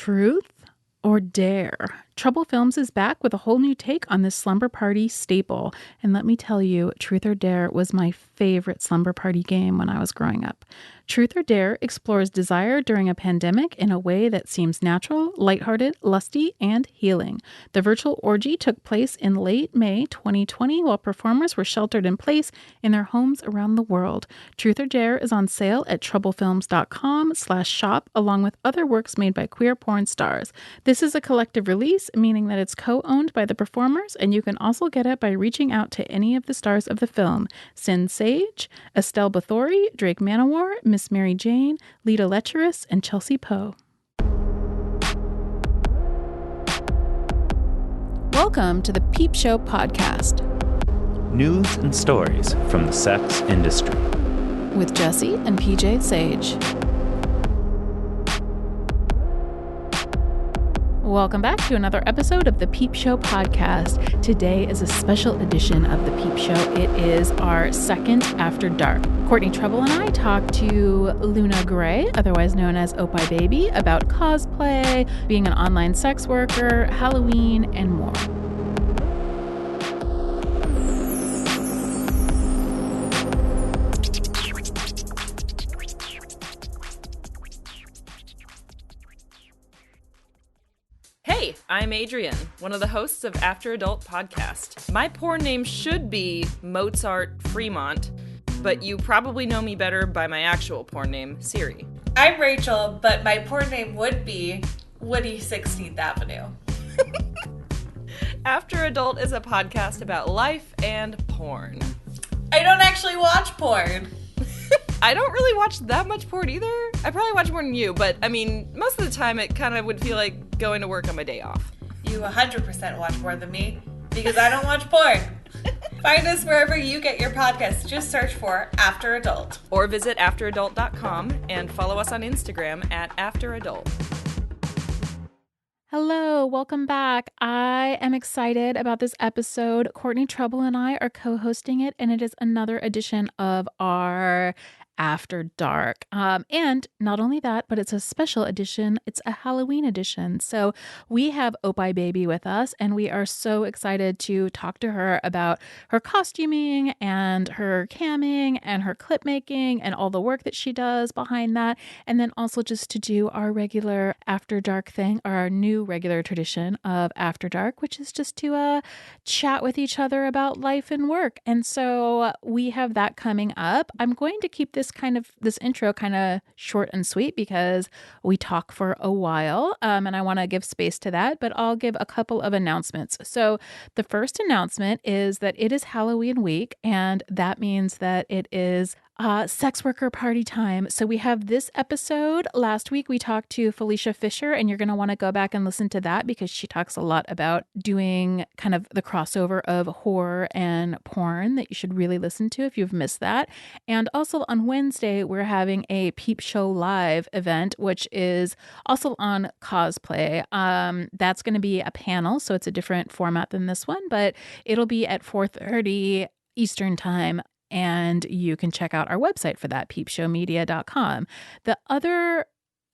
Truth or dare? Trouble Films is back with a whole new take on this slumber party staple. And let me tell you, Truth or Dare was my favorite slumber party game when I was growing up. Truth or Dare explores desire during a pandemic in a way that seems natural, lighthearted, lusty, and healing. The virtual orgy took place in late May 2020 while performers were sheltered in place in their homes around the world. Truth or Dare is on sale at troublefilms.com/shop along with other works made by queer porn stars. This is a collective release, meaning that it's co-owned by the performers, and you can also get it by reaching out to any of the stars of the film: Sin Sage, Estelle Bathory, Drake Manowar, Miss Mary Jane, Lita Lecherous, and Chelsea Poe. Welcome to the Peep Show podcast. News and stories from the sex industry. With Jessie and PJ Sage. Welcome back to another episode of the Peep Show podcast. Today is a special edition of the Peep Show. It is our second After Dark. Courtney Treble and I talked to Luna Grae, otherwise known as Oppaibby, about cosplay, being an online sex worker, Halloween, and more. Hey, I'm Adrian, one of the hosts of After Adult Podcast. My porn name should be Mozart Fremont, but you probably know me better by my actual porn name, Siri. I'm Rachel, but my porn name would be Woody 16th Avenue. After Adult is a podcast about life and porn. I don't actually watch porn. I don't really watch that much porn either. I probably watch more than you, but I mean, most of the time it kind of would feel like going to work on my day off. You 100% watch more than me, because I don't watch porn. Find us wherever you get your podcasts. Just search for After Adult. Or visit afteradult.com and follow us on Instagram at afteradult. Hello, welcome back. I am excited about this episode. Courtney Treble and I are co-hosting it, and it is another edition of our After Dark. And not only that, but it's a special edition. It's a Halloween edition. So we have Oppaibby with us, and we are so excited to talk to her about her costuming and her camming and her clip making and all the work that she does behind that. And then also just to do our regular After Dark thing, our new regular tradition of After Dark, which is just to chat with each other about life and work. And so we have that coming up. I'm going to keep this intro kind of short and sweet because we talk for a while, and I want to give space to that, but I'll give a couple of announcements. So the first announcement is that it is Halloween week, and that means that it is sex worker party time. So we have this episode. Last week we talked to Felicia Fisher, and you're going to want to go back and listen to that because she talks a lot about doing kind of the crossover of horror and porn that you should really listen to if you've missed that. And also on Wednesday, we're having a Peep Show Live event, which is also on Cosplay. That's going to be a panel, so it's a different format than this one, but it'll be at 4:30 Eastern time. And you can check out our website for that, peepshowmedia.com. The other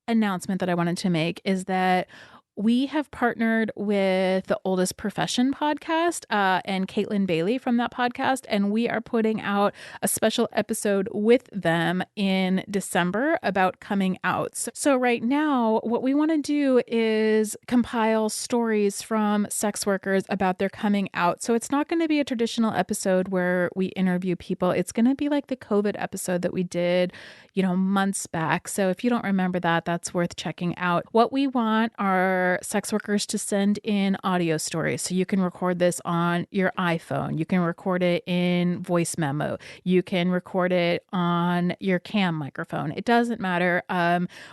announcement that I wanted to make is that we have partnered with the Oldest Profession podcast and Caitlin Bailey from that podcast, and we are putting out a special episode with them in December about coming out. So right now, what we want to do is compile stories from sex workers about their coming out. So it's not going to be a traditional episode where we interview people. It's going to be like the COVID episode that we did, months back. So if you don't remember that, that's worth checking out. What we want are sex workers to send in audio stories. So you can record this on your iPhone. You can record it in voice memo. You can record it on your cam microphone. It doesn't matter.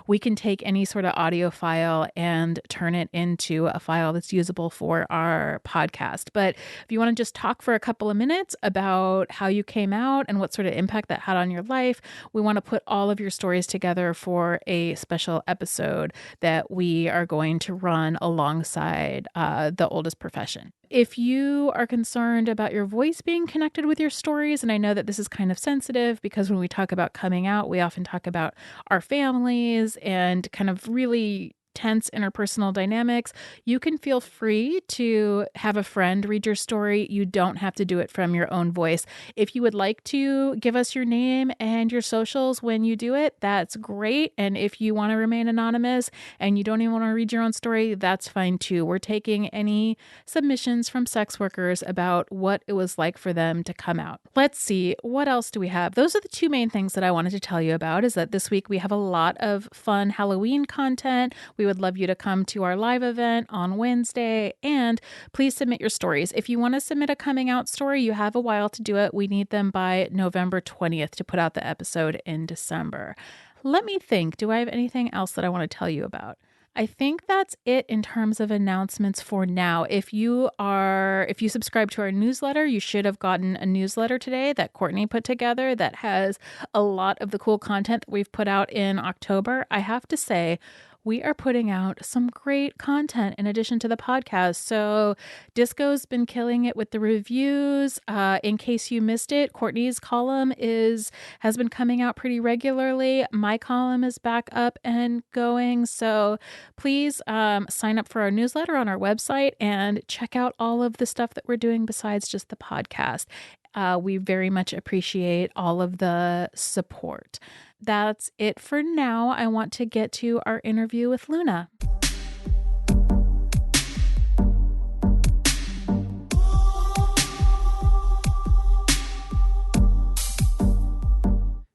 We can take any sort of audio file and turn it into a file that's usable for our podcast. But if you want to just talk for a couple of minutes about how you came out and what sort of impact that had on your life, we want to put all of your stories together for a special episode that we are going to run alongside the Oldest Profession. If you are concerned about your voice being connected with your stories, and I know that this is kind of sensitive because when we talk about coming out, we often talk about our families and kind of really tense interpersonal dynamics, you can feel free to have a friend read your story. You don't have to do it from your own voice. If you would like to give us your name and your socials when you do it, that's great. And if you want to remain anonymous and you don't even want to read your own story, that's fine too. We're taking any submissions from sex workers about what it was like for them to come out. Let's see, what else do we have? Those are the two main things that I wanted to tell you about, is that this week we have a lot of fun Halloween content. We would love you to come to our live event on Wednesday, and please submit your stories. If you want to submit a coming out story, you have a while to do it. We need them by November 20th to put out the episode in December. Let me think. Do I have anything else that I want to tell you about? I think that's it in terms of announcements for now. If you subscribe to our newsletter, you should have gotten a newsletter today that Courtney put together that has a lot of the cool content that we've put out in October. I have to say, we are putting out some great content in addition to the podcast. So Disco's been killing it with the reviews. In case you missed it, Courtney's column has been coming out pretty regularly. My column is back up and going. So please sign up for our newsletter on our website and check out all of the stuff that we're doing besides just the podcast. We very much appreciate all of the support. That's it for now. I want to get to our interview with Luna.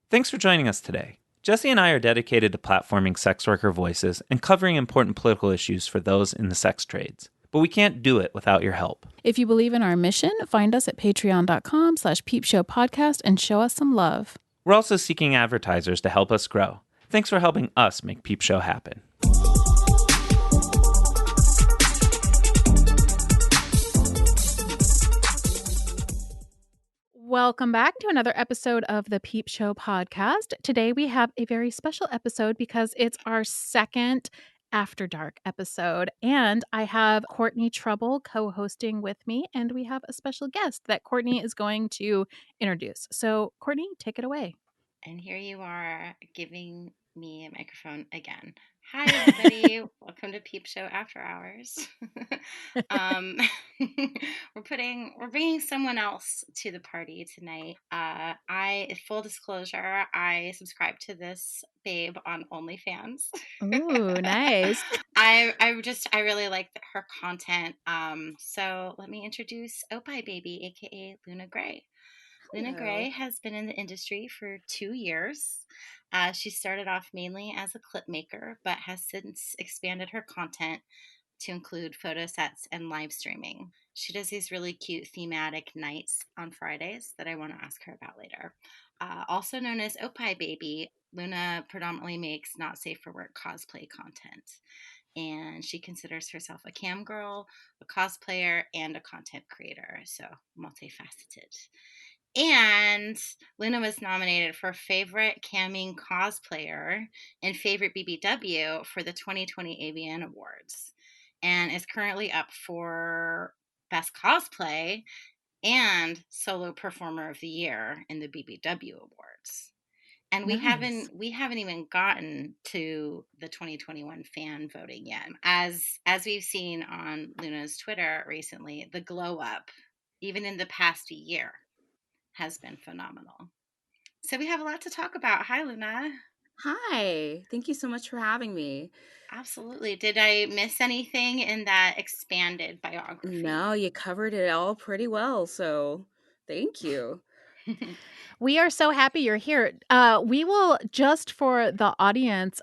Thanks for joining us today. Jessie and I are dedicated to platforming sex worker voices and covering important political issues for those in the sex trades. But we can't do it without your help. If you believe in our mission, find us at patreon.com/peepshowpodcast and show us some love. We're also seeking advertisers to help us grow. Thanks for helping us make Peep Show happen. Welcome back to another episode of the Peep Show podcast. Today we have a very special episode because it's our second After Dark episode, and I have Courtney Trouble co-hosting with me, and we have a special guest that Courtney is going to introduce. So Courtney, take it away. And here you are giving me a microphone again. Hi, everybody. Welcome to Peep Show After Hours. We're bringing someone else to the party tonight. Full disclosure, I subscribe to this babe on OnlyFans. Ooh, nice. I really like her content. So let me introduce Oppaibby, aka Luna Grae. Luna Grae has been in the industry for 2 years. She started off mainly as a clip maker, but has since expanded her content to include photosets and live streaming. She does these really cute thematic nights on Fridays that I want to ask her about later. Also known as Oppaibby, Luna predominantly makes not safe for work cosplay content. And she considers herself a cam girl, a cosplayer, and a content creator, so multifaceted. And Luna was nominated for Favorite Camming Cosplayer and Favorite BBW for the 2020 AVN Awards, and is currently up for Best Cosplay and Solo Performer of the Year in the BBW Awards. And we haven't even gotten to the 2021 fan voting yet. As we've seen on Luna's Twitter recently, the glow up, even in the past year, has been phenomenal. So we have a lot to talk about. Hi, Luna. Hi. Thank you so much for having me. Absolutely. Did I miss anything in that expanded biography? No, you covered it all pretty well, so thank you. We are so happy you're here. We will, just for the audience,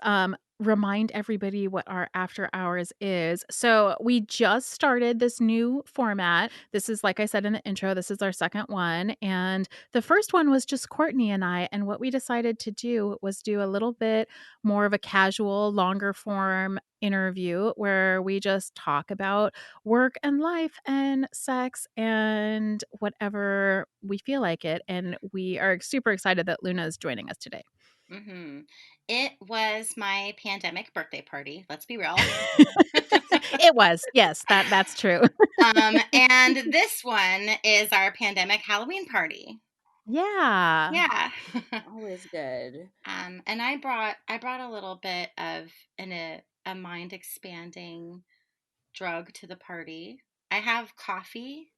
remind everybody what our After Hours is. So we just started this new format. This is, like I said in the intro, this is our second one. And the first one was just Courtney and I. And what we decided to do was do a little bit more of a casual, longer form interview where we just talk about work and life and sex and whatever we feel like it. And we are super excited that Luna is joining us today. Mm-hmm. It was my pandemic birthday party. Let's be real. It was. Yes, that's true. And this one is our pandemic Halloween party. Yeah. Yeah. Always good. And I brought a little bit of a mind expanding drug to the party. I have coffee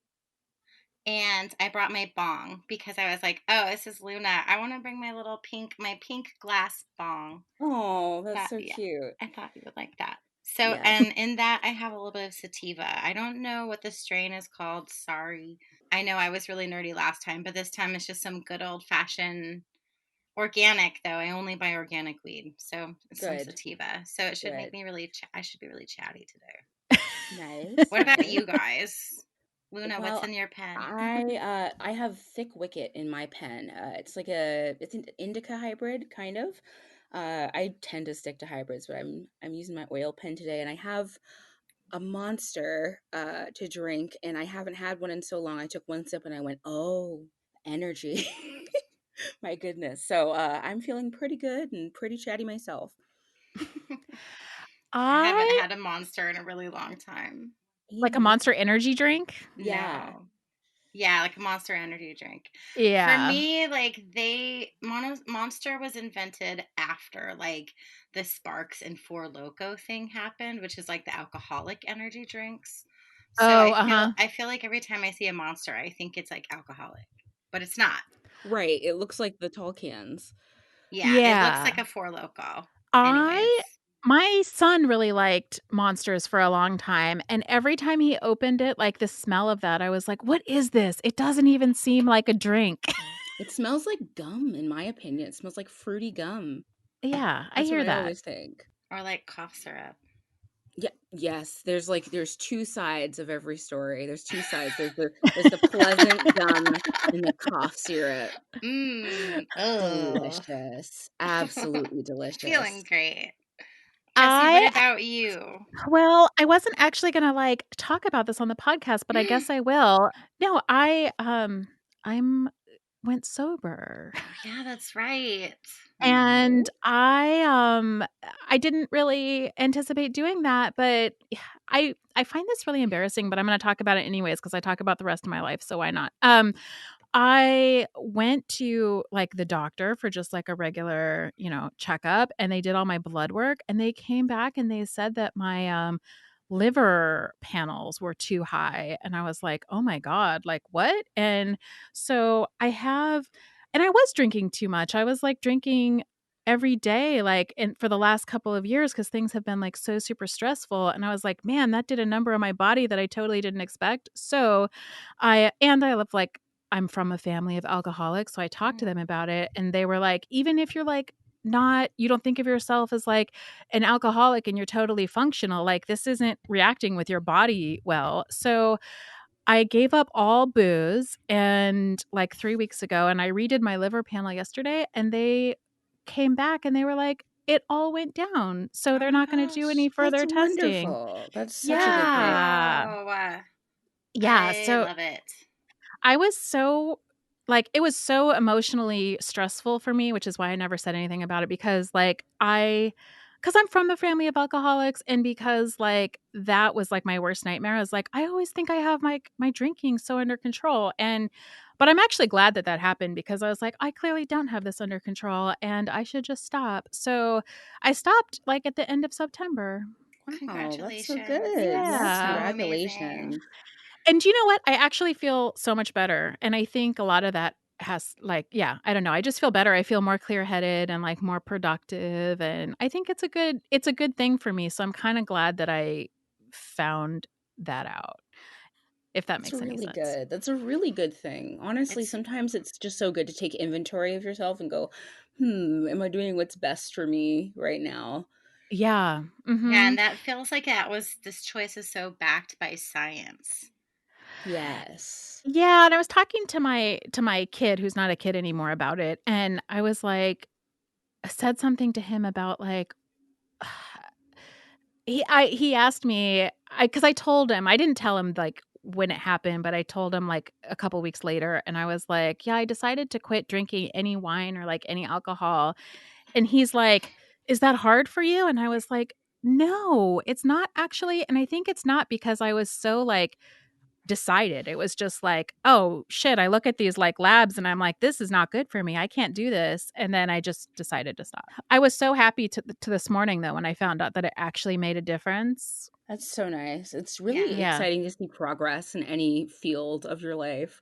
and I brought my bong because I was like, oh, this is Luna. I want to bring my pink glass bong. Oh, that's That, so yeah, cute. I thought you would like that. So, Yes. and in that, I have a little bit of sativa. I don't know what the strain is called. Sorry. I know I was really nerdy last time, but this time it's just some good old fashioned organic, though. I only buy organic weed. So it's some Good. sativa. So it should make Good. me I should be really chatty today. Nice. What about Nice. you guys? Luna, what's Well, in your pen? I have thick wicket in my pen. It's an indica hybrid kind of. I tend to stick to hybrids, but I'm using my oil pen today, and I have a monster to drink, and I haven't had one in so long. I took one sip and I went, oh, energy. My goodness. So I'm feeling pretty good and pretty chatty myself. I haven't I had a monster in a really long time. like a Monster Energy drink. Yeah. No. Yeah, like a Monster Energy drink. For Yeah. me, like Monster was invented after like the Sparks and Four Loco thing happened, which is like the alcoholic energy drinks. So Oh, I feel like every time I see a Monster, I think it's like alcoholic, but it's not. Right. It looks like the tall cans. Yeah, it looks Yeah. like a Four Loco. Anyways. My son really liked Monsters for a long time, and every time he opened it, like, the smell of that, I was like, "What is this? It doesn't even seem like a drink." It smells like gum, in my opinion. It smells like fruity gum. Yeah, I That's what hear I that. always think. Or like cough syrup. Yeah, yes. There's two sides of every story. There's two sides. There's the pleasant gum and the cough syrup. Oh. Delicious. Absolutely Feeling delicious. great. Jessie, what I about you? well, I wasn't actually gonna, like, talk about this on the podcast, but I guess I will. No, I'm went sober. Oh yeah, that's right. And No. I didn't really anticipate doing that, but I find this really embarrassing, but I'm gonna talk about it anyways because I talk about the rest of my life, so why not? I went to, like, the doctor for just, like, a regular, checkup, and they did all my blood work, and they came back and they said that my, liver panels were too high, and I was like, "Oh my god, like, what?" And so I was drinking too much. I was, like, drinking every day, like, and for the last couple of years because things have been, like, so super stressful, and I was like, "Man, that did a number on my body that I totally didn't expect." So, I live, like, I'm from a family of alcoholics, so I talked to them Mm. about it, and they were like, "Even if you're, like, not you don't think of yourself as, like, an alcoholic and you're totally functional, like, this isn't reacting with your body well." So, I gave up all booze and, like, 3 weeks ago, and I redid my liver panel yesterday, and they came back and they were like, "It all went down, so Oh they're my not gonna do any gosh. That's further testing." wonderful. That's such a good thing. Yeah. Wow. Yeah, I so love it. I was so like, it was so emotionally stressful for me, which is why I never said anything about it because, like, because I'm from a family of alcoholics and because, like, that was, like, my worst nightmare. I was like, I always think I have my drinking so under control, but I'm actually glad that that happened because I was like, I clearly don't have this under control and I should just stop. So, I stopped, like, at the end of September. Wow, that's so Congratulations. good. That's Yes, so Yeah. amazing. congratulations. And you know what? I actually feel so much better, and I think a lot of that has, like, yeah, I don't know, I just feel better. I feel more clear-headed and, like, more productive, and I think it's a good thing for me, so I'm kinda glad that I found that out, if that That's makes any really sense. good. That's a really good thing. Honestly, It's sometimes it's just so good to take inventory of yourself and go, am I doing what's best for me right now? Yeah. yeah, and Mhm. that feels like this choice is so backed by science. Yes. Yeah, and I was talking to my kid, who's not a kid anymore, about it, and I was like I said something to him about, like, he asked me because I told him I didn't tell him, like, when it happened, but I told him, like, a couple weeks later, and I was like, "Yeah, I decided to quit drinking any wine or, like, any alcohol." And he's like, "Is that hard for you?" And I was like, "No, it's not actually." And I think it's not because I was so, like, decided. It was just like, oh shit, I look at these like labs and I'm like, this is not good for me. I can't do this. And then I just decided to stop. I was so happy to this morning though when I found out that it actually made a difference. That's so nice. It's really Yeah. exciting to see progress in any field of your life.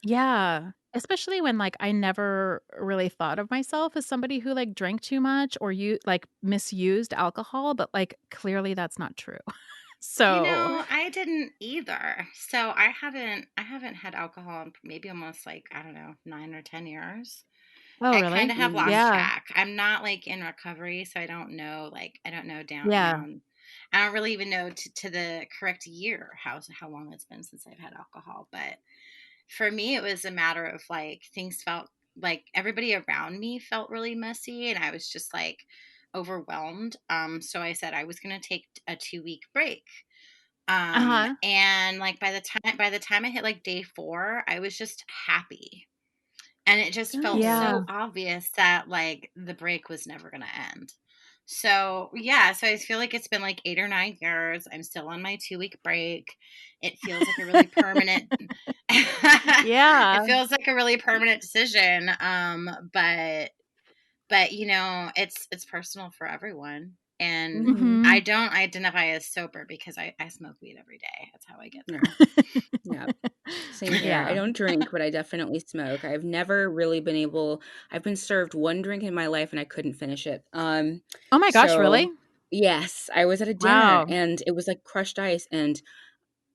Yeah. Especially when like I never really thought of myself as somebody who like drank too much or you like misused alcohol, but like clearly that's not true. So I didn't either. So I haven't had alcohol in maybe almost like, I don't know, 9 or 10 years. oh I really? kind of have lost Yeah. track. I'm not like in recovery, so I don't know. Like I don't know Yeah. down. I don't really even know to the correct year how long it's been since I've had alcohol. But for me, it was a matter of like things felt like everybody around me felt really messy, and I was just like overwhelmed. So I said I was going to take a 2 week break. Uh-huh. And like by the time I hit like day 4, I was just happy. And it just felt Yeah. so obvious that like the break was never going to end. So, yeah, so I feel like it's been like 8 or 9 years. I'm still on my 2 week break. It feels like a really permanent Yeah. it feels like a really permanent decision. But it's personal for everyone. And Mhm. I don't identify as sober because I smoke weed every day. That's how I get through. Yeah. Same here. Yeah. I don't drink, but I definitely smoke. I've never really been able. I've been served one drink in my life and I couldn't finish it. Oh my gosh, really? So yes, I was at a dinner Wow. and it was like crushed ice, and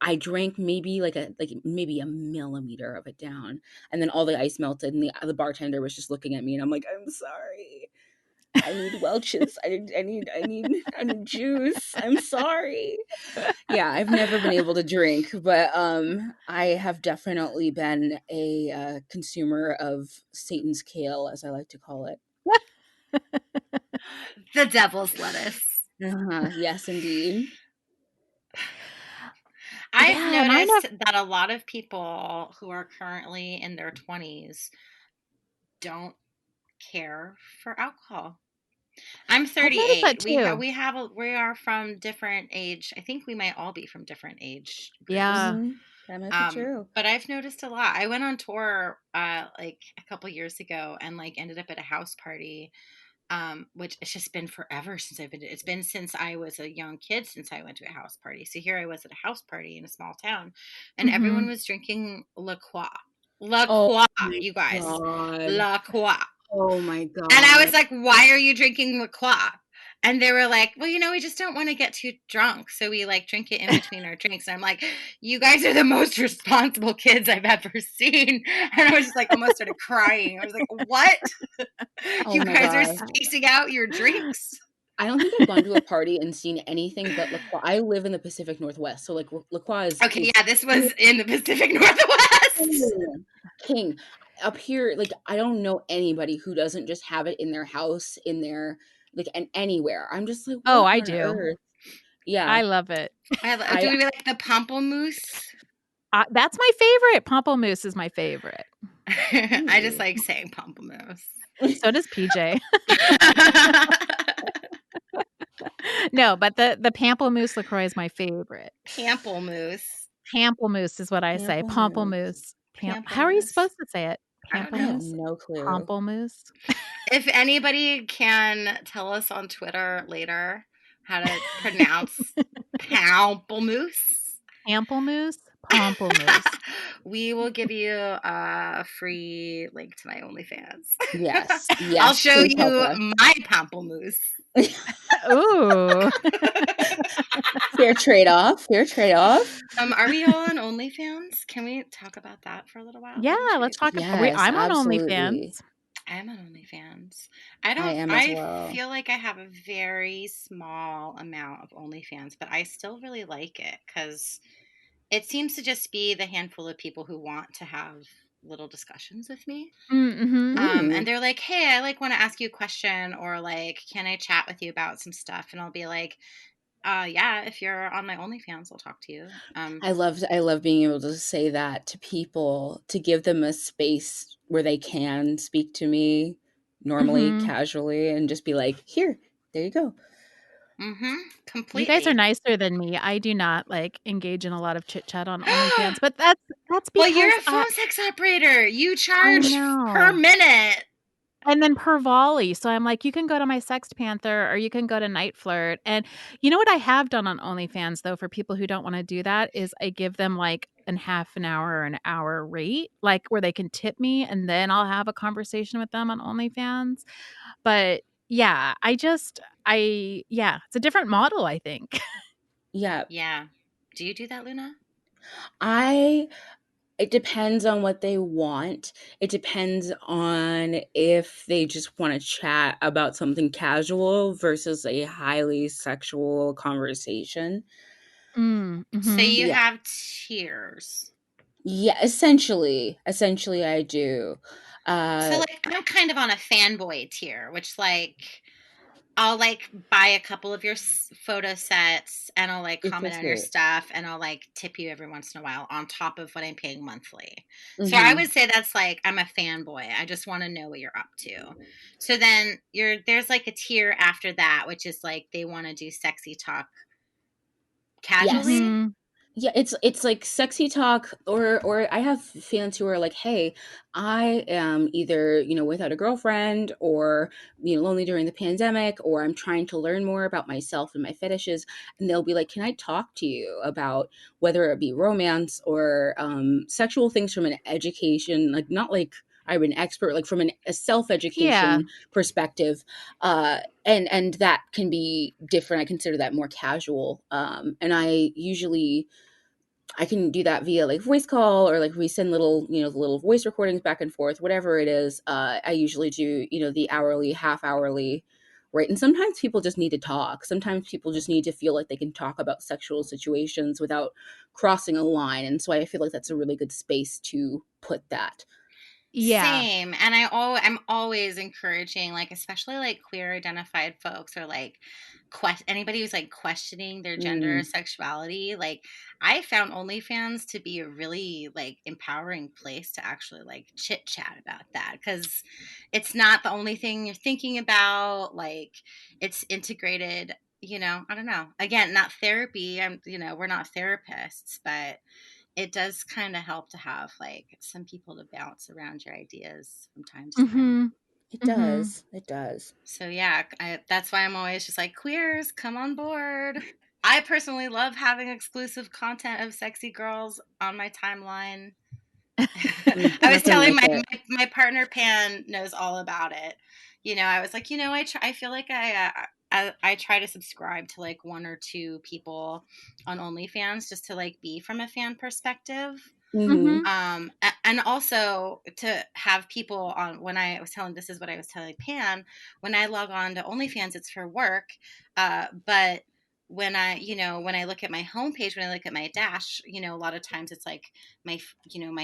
I drank maybe maybe a millimeter of it down, and then all the ice melted, and the bartender was just looking at me, and I'm like, I'm sorry. I need Welch's. I need juice. I'm sorry. Yeah, I've never been able to drink, but I have definitely been a consumer of Satan's kale, as I like to call it. The devil's lettuce. Yes, indeed. I've Yeah, and I never noticed that a lot of people who are currently in their 20s don't care for alcohol. I'm I've noticed that 38. too. We are from different age. I think we might all be from different age groups. Yeah. That might be true. But I've noticed a lot. I went on tour like a couple years ago and like ended up at a house party, which it's just been forever since it's been since I was a young kid since I went to a house party. So here I was at a house party in a small town, and everyone Mhm. was drinking La Croix. Oh my You guys. god. La Croix. Oh my And I god. was like, why are you drinking La Croix? And they were like, well, we just don't want to get too drunk. So we like drink it in between our drinks. And I'm like, you guys are the most responsible kids I've ever seen. And I was just like, almost started crying. I was like, what? Oh You my guys are god. spacing out your drinks? I don't think I've gone to a party and seen anything but La Croix. I live in the Pacific Northwest, so like La Croix Okay, is yeah, this was in the Pacific Northwest. king. Up here, like I don't know anybody who doesn't just have it in their house, in their like and anywhere. I'm just like, Oh, what I on do. earth? Yeah. I love it. Do I we like the pamplemousse? That's my favorite. Pamplemousse is my favorite. I just like saying pamplemousse. So does PJ. No, but the Pamplemousse LaCroix is my favorite. Pamplemousse. Pamplemousse is what I say. Pamplemousse. Pamplemousse. How are you Pamplemousse. supposed to say it? I don't I have know. Pamplemousse? no clue. Pamplemousse? If anybody can tell us on Twitter later how to pronounce pamplemousse, Pamplemousse? Pamplemousse. we will give you a free link to my OnlyFans. Yes. I'll show please help you us. my pamplemousse. Ooh. Fair trade-off. Are we all on OnlyFans? Can we talk about that for a little while? Yeah, let's talk about Yes, I'm on absolutely. OnlyFans. I'm on OnlyFans. I am as I well. feel like I have a very small amount of OnlyFans, but I still really like it because it seems to just be the handful of people who want to have little discussions with me. Mm-hmm. And they're like, hey, I like want to ask you a question, or like, can I chat with you about some stuff? And I'll be like, yeah, if you're on my OnlyFans, I'll talk to you. I love being able to say that to people, to give them a space where they can speak to me normally, Mhm. casually, and just be like, here, there you go. Completely. You guys are nicer than me. I do not like engage in a lot of chit chat on OnlyFans, but that's Well, you're because a phone sex operator. You I charge per know. minute. And then per volley. So I'm like, you can go to my Sex Panther or you can go to Night Flirt. And you know what I have done on OnlyFans though, for people who don't want to do that, is I give them like an half an hour or an hour rate, like where they can tip me and then I'll have a conversation with them on OnlyFans. But yeah, it's a different model, I think. Yeah. Yeah. Do you do that, Luna? It depends on what they want. It depends on if they just want to chat about something casual versus a highly sexual conversation. So Mm-hmm. you Yeah. have tiers. Yeah, essentially I do. So like I'm kind of on a fanboy tier, which like I'll like buy a couple of your photo sets and I'll like It's so comment on your sweet. stuff and I'll like tip you every once in a while on top of what I'm paying monthly. So I Mhm. would say that's like I'm a fanboy. I just want to know what you're up to. So then there's like a tier after that, which is like they want to do sexy talk Yes. casually. Mm-hmm. Yeah, it's like sexy talk, or I have fans who are like, "Hey, I am either, without a girlfriend, or lonely during the pandemic, or I'm trying to learn more about myself and my fetishes." And they'll be like, "Can I talk to you about whether it be romance or sexual things from an education, like not like I'm an expert, like from a Yeah. self-education perspective." And that can be different. I consider that more casual. And I can do that via like voice call, or like we send little, the little voice recordings back and forth, whatever it is. I usually do, the hourly, half hourly, right? And sometimes people just need to talk. Sometimes people just need to feel like they can talk about sexual situations without crossing a line. And so I feel like that's a really good space to put that. Yeah. Same. And I'm always encouraging, like, especially like queer identified folks, or like anybody who's like questioning their gender or Mm, sexuality. Like, I found OnlyFans to be a really like empowering place to actually like chit chat about that, because it's not the only thing you're thinking about. Like, it's integrated. I don't know. Again, not therapy. We're not therapists, but it does kind of help to have like some people to bounce around your ideas from time to time. Mm-hmm. it Mm-hmm. does. It does. So yeah, that's why I'm always just like, queers, come on board. I personally love having exclusive content of sexy girls on my timeline. I was Nothing telling like it. my partner Pan knows all about it. I was like, I feel like I try to subscribe to like one or two people on OnlyFans, just to like be from a fan perspective. Mm-hmm. Mm-hmm. And also to have people on, when I was telling, this is what I was telling Pan, when I log on to OnlyFans, it's for work. But when I look at my homepage, when I look at my dash, a lot of times it's like my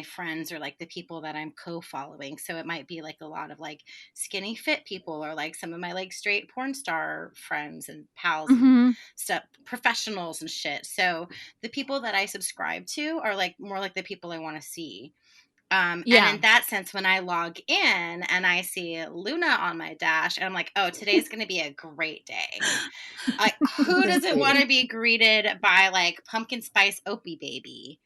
friends, or like the people that I'm co-following. So it might be like a lot of like skinny fit people, or like some of my like straight porn star friends and pals and Mm-hmm. stuff, professionals and shit. So the people that I subscribe to are like more like the people I want to see. And Yeah. in that sense, when I log in and I see Luna on my dash, I'm like, oh, today's going to be a great day. Like, who So doesn't want sweet. to be great by like pumpkin spice Oppaibby,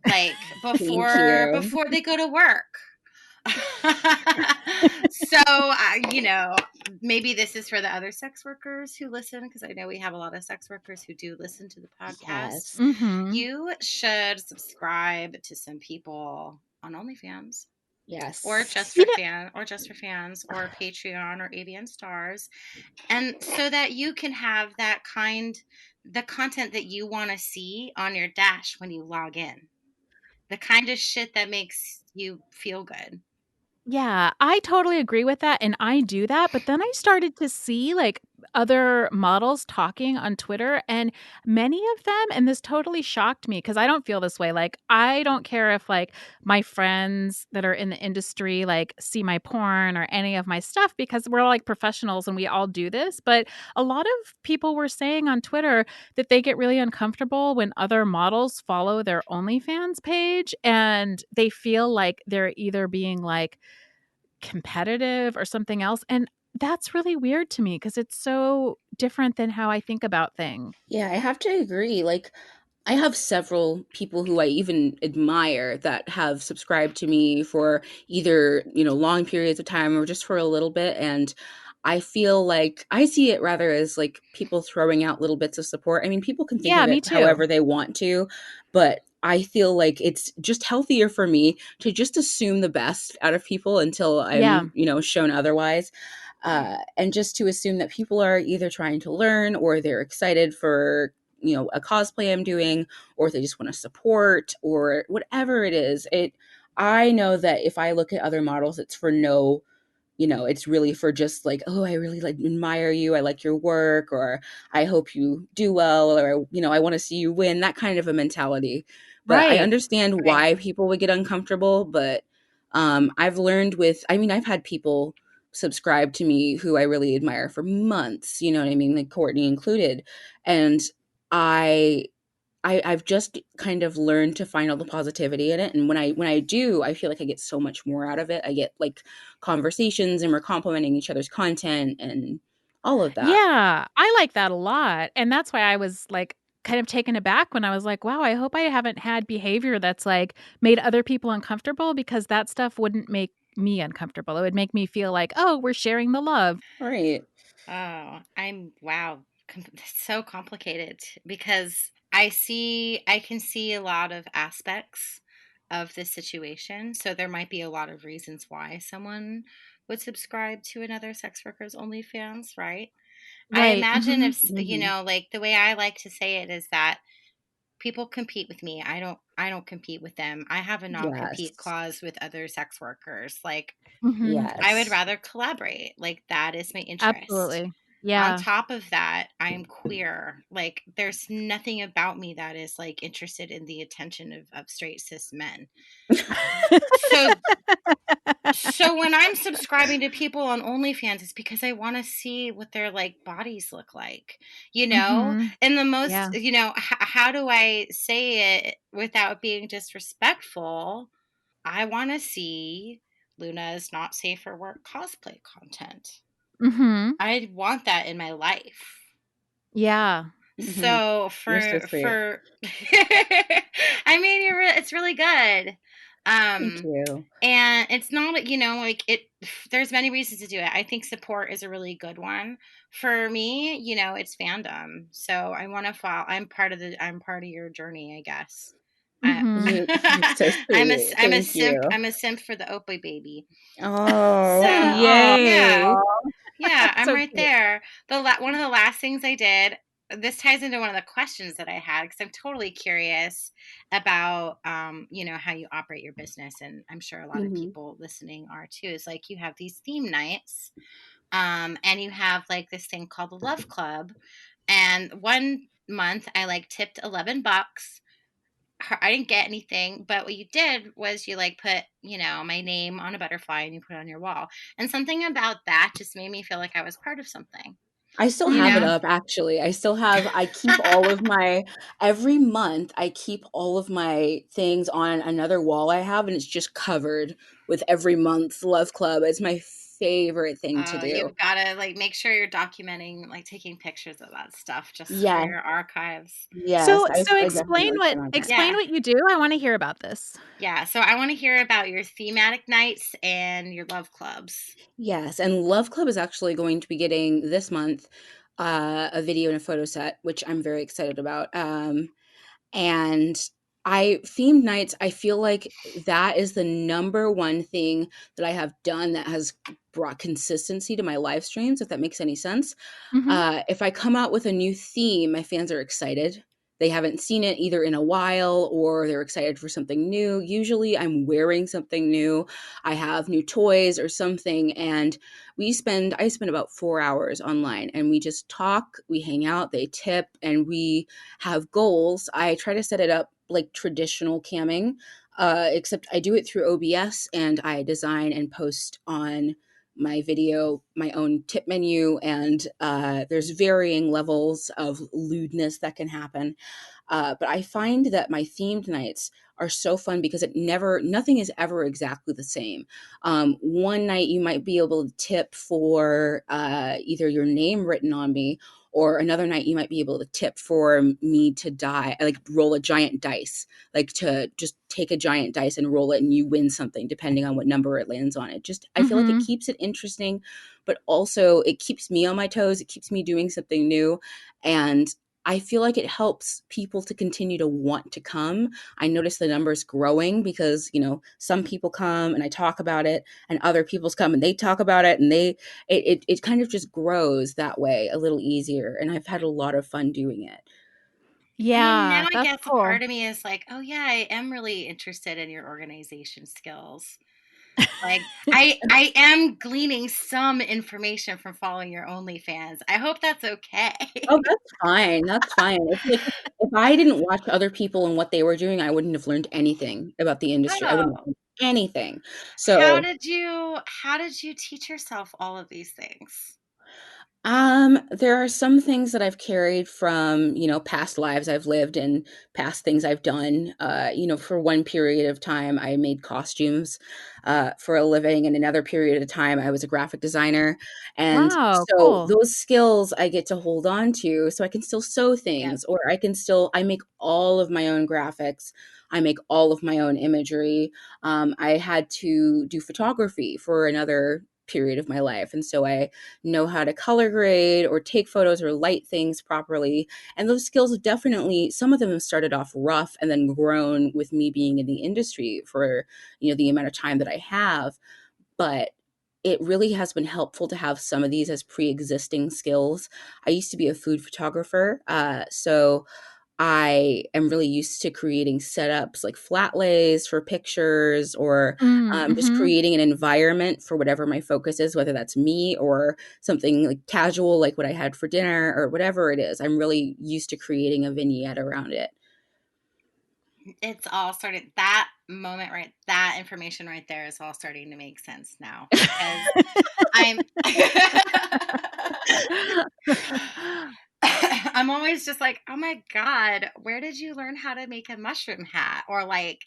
like Thank before you. before they go to work? So, maybe this is for the other sex workers who listen, because I know we have a lot of sex workers who do listen to the podcast. Yes. Mm-hmm. You should subscribe to some people on OnlyFans, or Yes. just You for know, fans, or Patreon, or AVN Stars, and so that you can have the content that you want to see on your dash when you log in, the kind of shit that makes you feel good. yeah, I totally agree with that, and I do that, but then I started to see, like, other models talking on Twitter, and many of them, and this totally shocked me because I don't feel this way, like, I don't care if, like, my friends that are in the industry, like, see my porn or any of my stuff because we're all, like, professionals and we all do this, but a lot of people were saying on Twitter that they get really uncomfortable when other models follow their OnlyFans page, and they feel like they're either being, like, competitive or something else. And that's really weird to me because it's so different than how I think about things. Yeah, I have to agree. Like, I have several people who I even admire that have subscribed to me for either, long periods of time or just for a little bit. And I feel like I see it rather as like people throwing out little bits of support. I mean, people can think Yeah, of me it too. however they want to, but I feel like it's just healthier for me to just assume the best out of people until Yeah. I'm, shown otherwise. And just to assume that people are either trying to learn or they're excited for a cosplay I'm doing, or if they just want to support or whatever it is. I know that if I look at other models, it's for no, it's really for just like, oh, I really like admire you, I like your work, or I hope you do well, or I want to see you win, that kind of a mentality. But I Right. understand Right. why people would get uncomfortable. But I've learned I've had people subscribe to me who I really admire for months, you know what I mean, like Courtney included. And I I've just kind of learned to find all the positivity in it. And when I do, I feel like I get so much more out of it. I get like conversations and we're complimenting each other's content and all of that. Yeah, I like that a lot. And that's why I was like kind of taken aback when I was like, wow, I hope I haven't had behavior that's like made other people uncomfortable because that stuff wouldn't make me uncomfortable. It would make me feel like, oh, we're sharing the love. Right. Oh, wow. It's so complicated because I can see a lot of aspects of this situation. So there might be a lot of reasons why someone would subscribe to another sex worker's OnlyFans, right? I Right. imagine Hmm. if, like the way I like to say it is that people compete with me. I don't compete with them. I have a non-compete Yes. clause with other sex workers. Like Hmm. I would Yes. rather collaborate. Like that is my interest. Absolutely. On Yeah. top of that, I'm queer. Like there's nothing about me that is like interested in the attention of straight cis men. So so when I'm subscribing to people on OnlyFans, it's because I want to see what their like bodies look like, Hmm. And the most, Yeah. how do I say it without being disrespectful? I want to see Luna's not safe for work cosplay content. Hmm. I want that in my life. Yeah. Hmm. So You're so sweet. I mean, it's really good. Thank Um, you. and it's not, like it, there's many reasons to do it. I think support is a really good one. For me, it's fandom. So I want to follow, I'm part of your journey, I guess. I, Hmm. You're so sweet. Thank you. I'm a simp for the Oppaibby. So, Oh, Oh, yay. yeah, I'm so right cute. there. One of the last things I did, this ties into one of the questions that I had because I'm totally curious about, how you operate your business, and I'm sure a lot of Hmm. people listening are too. Is like you have these theme nights, and you have like this thing called the Love Club, and one month I like tipped $11. I didn't get anything, but what you did was you like put, my name on a butterfly and you put it on your wall. And something about that just made me feel like I was part of something, I still you have it Hmm. know? up, actually. I keep all of my, every month, I keep all of my things on another wall I have, and it's just covered with every month's Love Club. It's my favorite thing to do. You've got to like make sure you're documenting, like taking pictures of that stuff just for Yes, your archives. yes, So I definitely plan on that. explain Yeah. what you do. I want to hear about this. Yeah. So I want to hear about your thematic nights and your love clubs. Yes, and Love Club is actually going to be getting this month a video and a photo set, which I'm very excited about. And I themed nights, I feel like that is the number one thing that I have done that has brought consistency to my live streams, if that makes any sense. Hmm. If I come out with a new theme, my fans are excited. They haven't seen it either in a while or they're excited for something new. Usually I'm wearing something new. I have new toys or something. And I spend about 4 hours online and we just talk, we hang out, they tip, and we have goals. I try to set it up like traditional camming, except I do it through OBS and I design and post on my video my own tip menu, and there's varying levels of lewdness that can happen. But I find that my themed nights are so fun because nothing is ever exactly the same. One night you might be able to tip for either your name written on me, or another night you might be able to tip for me to die, like roll a giant dice, like to just take a giant dice and roll it and you win something depending on what number it lands on. I feel like it keeps it interesting, but also it keeps me on my toes. It keeps me doing something new. And I feel like it helps people to continue to want to come. I notice the numbers growing because, some people come and I talk about it, and other people's come and they talk about it, and it kind of just grows that way a little easier. And I've had a lot of fun doing it. Yeah, now I that's guess cool. a part of me is like, oh yeah, I am really interested in your organization skills. Like I am gleaning some information from following your OnlyFans. I hope that's okay. Oh, that's fine. That's fine. It's like, if I didn't watch other people and what they were doing, I wouldn't have learned anything about the industry. I wouldn't have Oh, learned anything. how So, did you teach yourself all of these things? there are some things that I've carried from, past lives I've lived and past things I've done. For one period of time, I made costumes for a living, and another period of time, I was a graphic designer. And Wow, so cool. those skills I get to hold on to, so I can still sew Yep. things, or I make all of my own graphics. I make all of my own imagery. I had to do photography for another period of my life. And so I know how to color grade or take photos or light things properly. And those skills have definitely, some of them have started off rough and then grown with me being in the industry for, the amount of time that I have. But it really has been helpful to have some of these as pre-existing skills. I used to be a food photographer. So I am really used to creating setups like flat lays for pictures, or just Mm-hmm. creating an environment for whatever my focus is, whether that's me or something like casual, like what I had for dinner or whatever it is. I'm really used to creating a vignette around it. It's all started, that moment, right? That information right there is all starting to make sense now, because I'm I'm always just like, oh my God, where did you learn how to make a mushroom hat? Or like,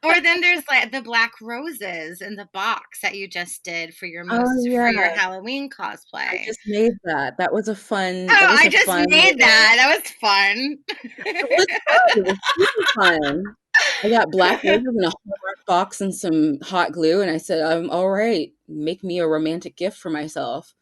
or then there's like the black roses in the box that you just did for your Oh for yeah, your Halloween I cosplay. just made that. That was a fun. That Oh, was I a just fun made little. that. That was fun. It was fun. It was super fun. I got black roses in a Hallmark box and some hot glue, and I said, all right, make me a romantic gift for myself."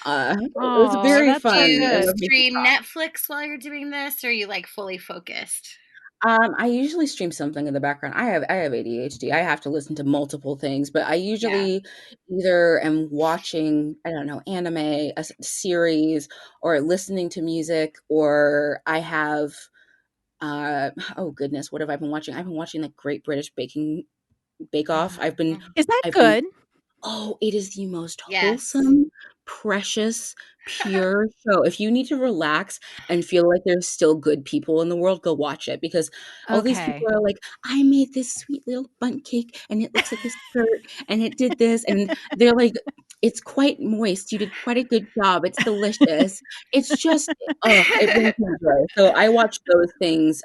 It was Oh, very that's Do so fun. I you good. love making stream props. Netflix while you're doing this, or are you like fully focused? I usually stream something in the background. I have ADHD. I have to listen to multiple things, but I Yeah. usually either am watching, I don't know, anime, series, or listening to music, or I have oh goodness, what have I been watching? I've been watching like Great British Bake Off. Mhm. Is that I've been good? Oh, it is the most Yes. wholesome, precious, pure show. If you need to relax and feel like there's still good people in the world, go watch it, because all these people Okay. are like, "I made this sweet little bundt cake and it looks like a skirt and it did this," and they're like, "It's quite moist. You did quite a good job. It's delicious." It's just, oh, it brings me joy. So I watch those things,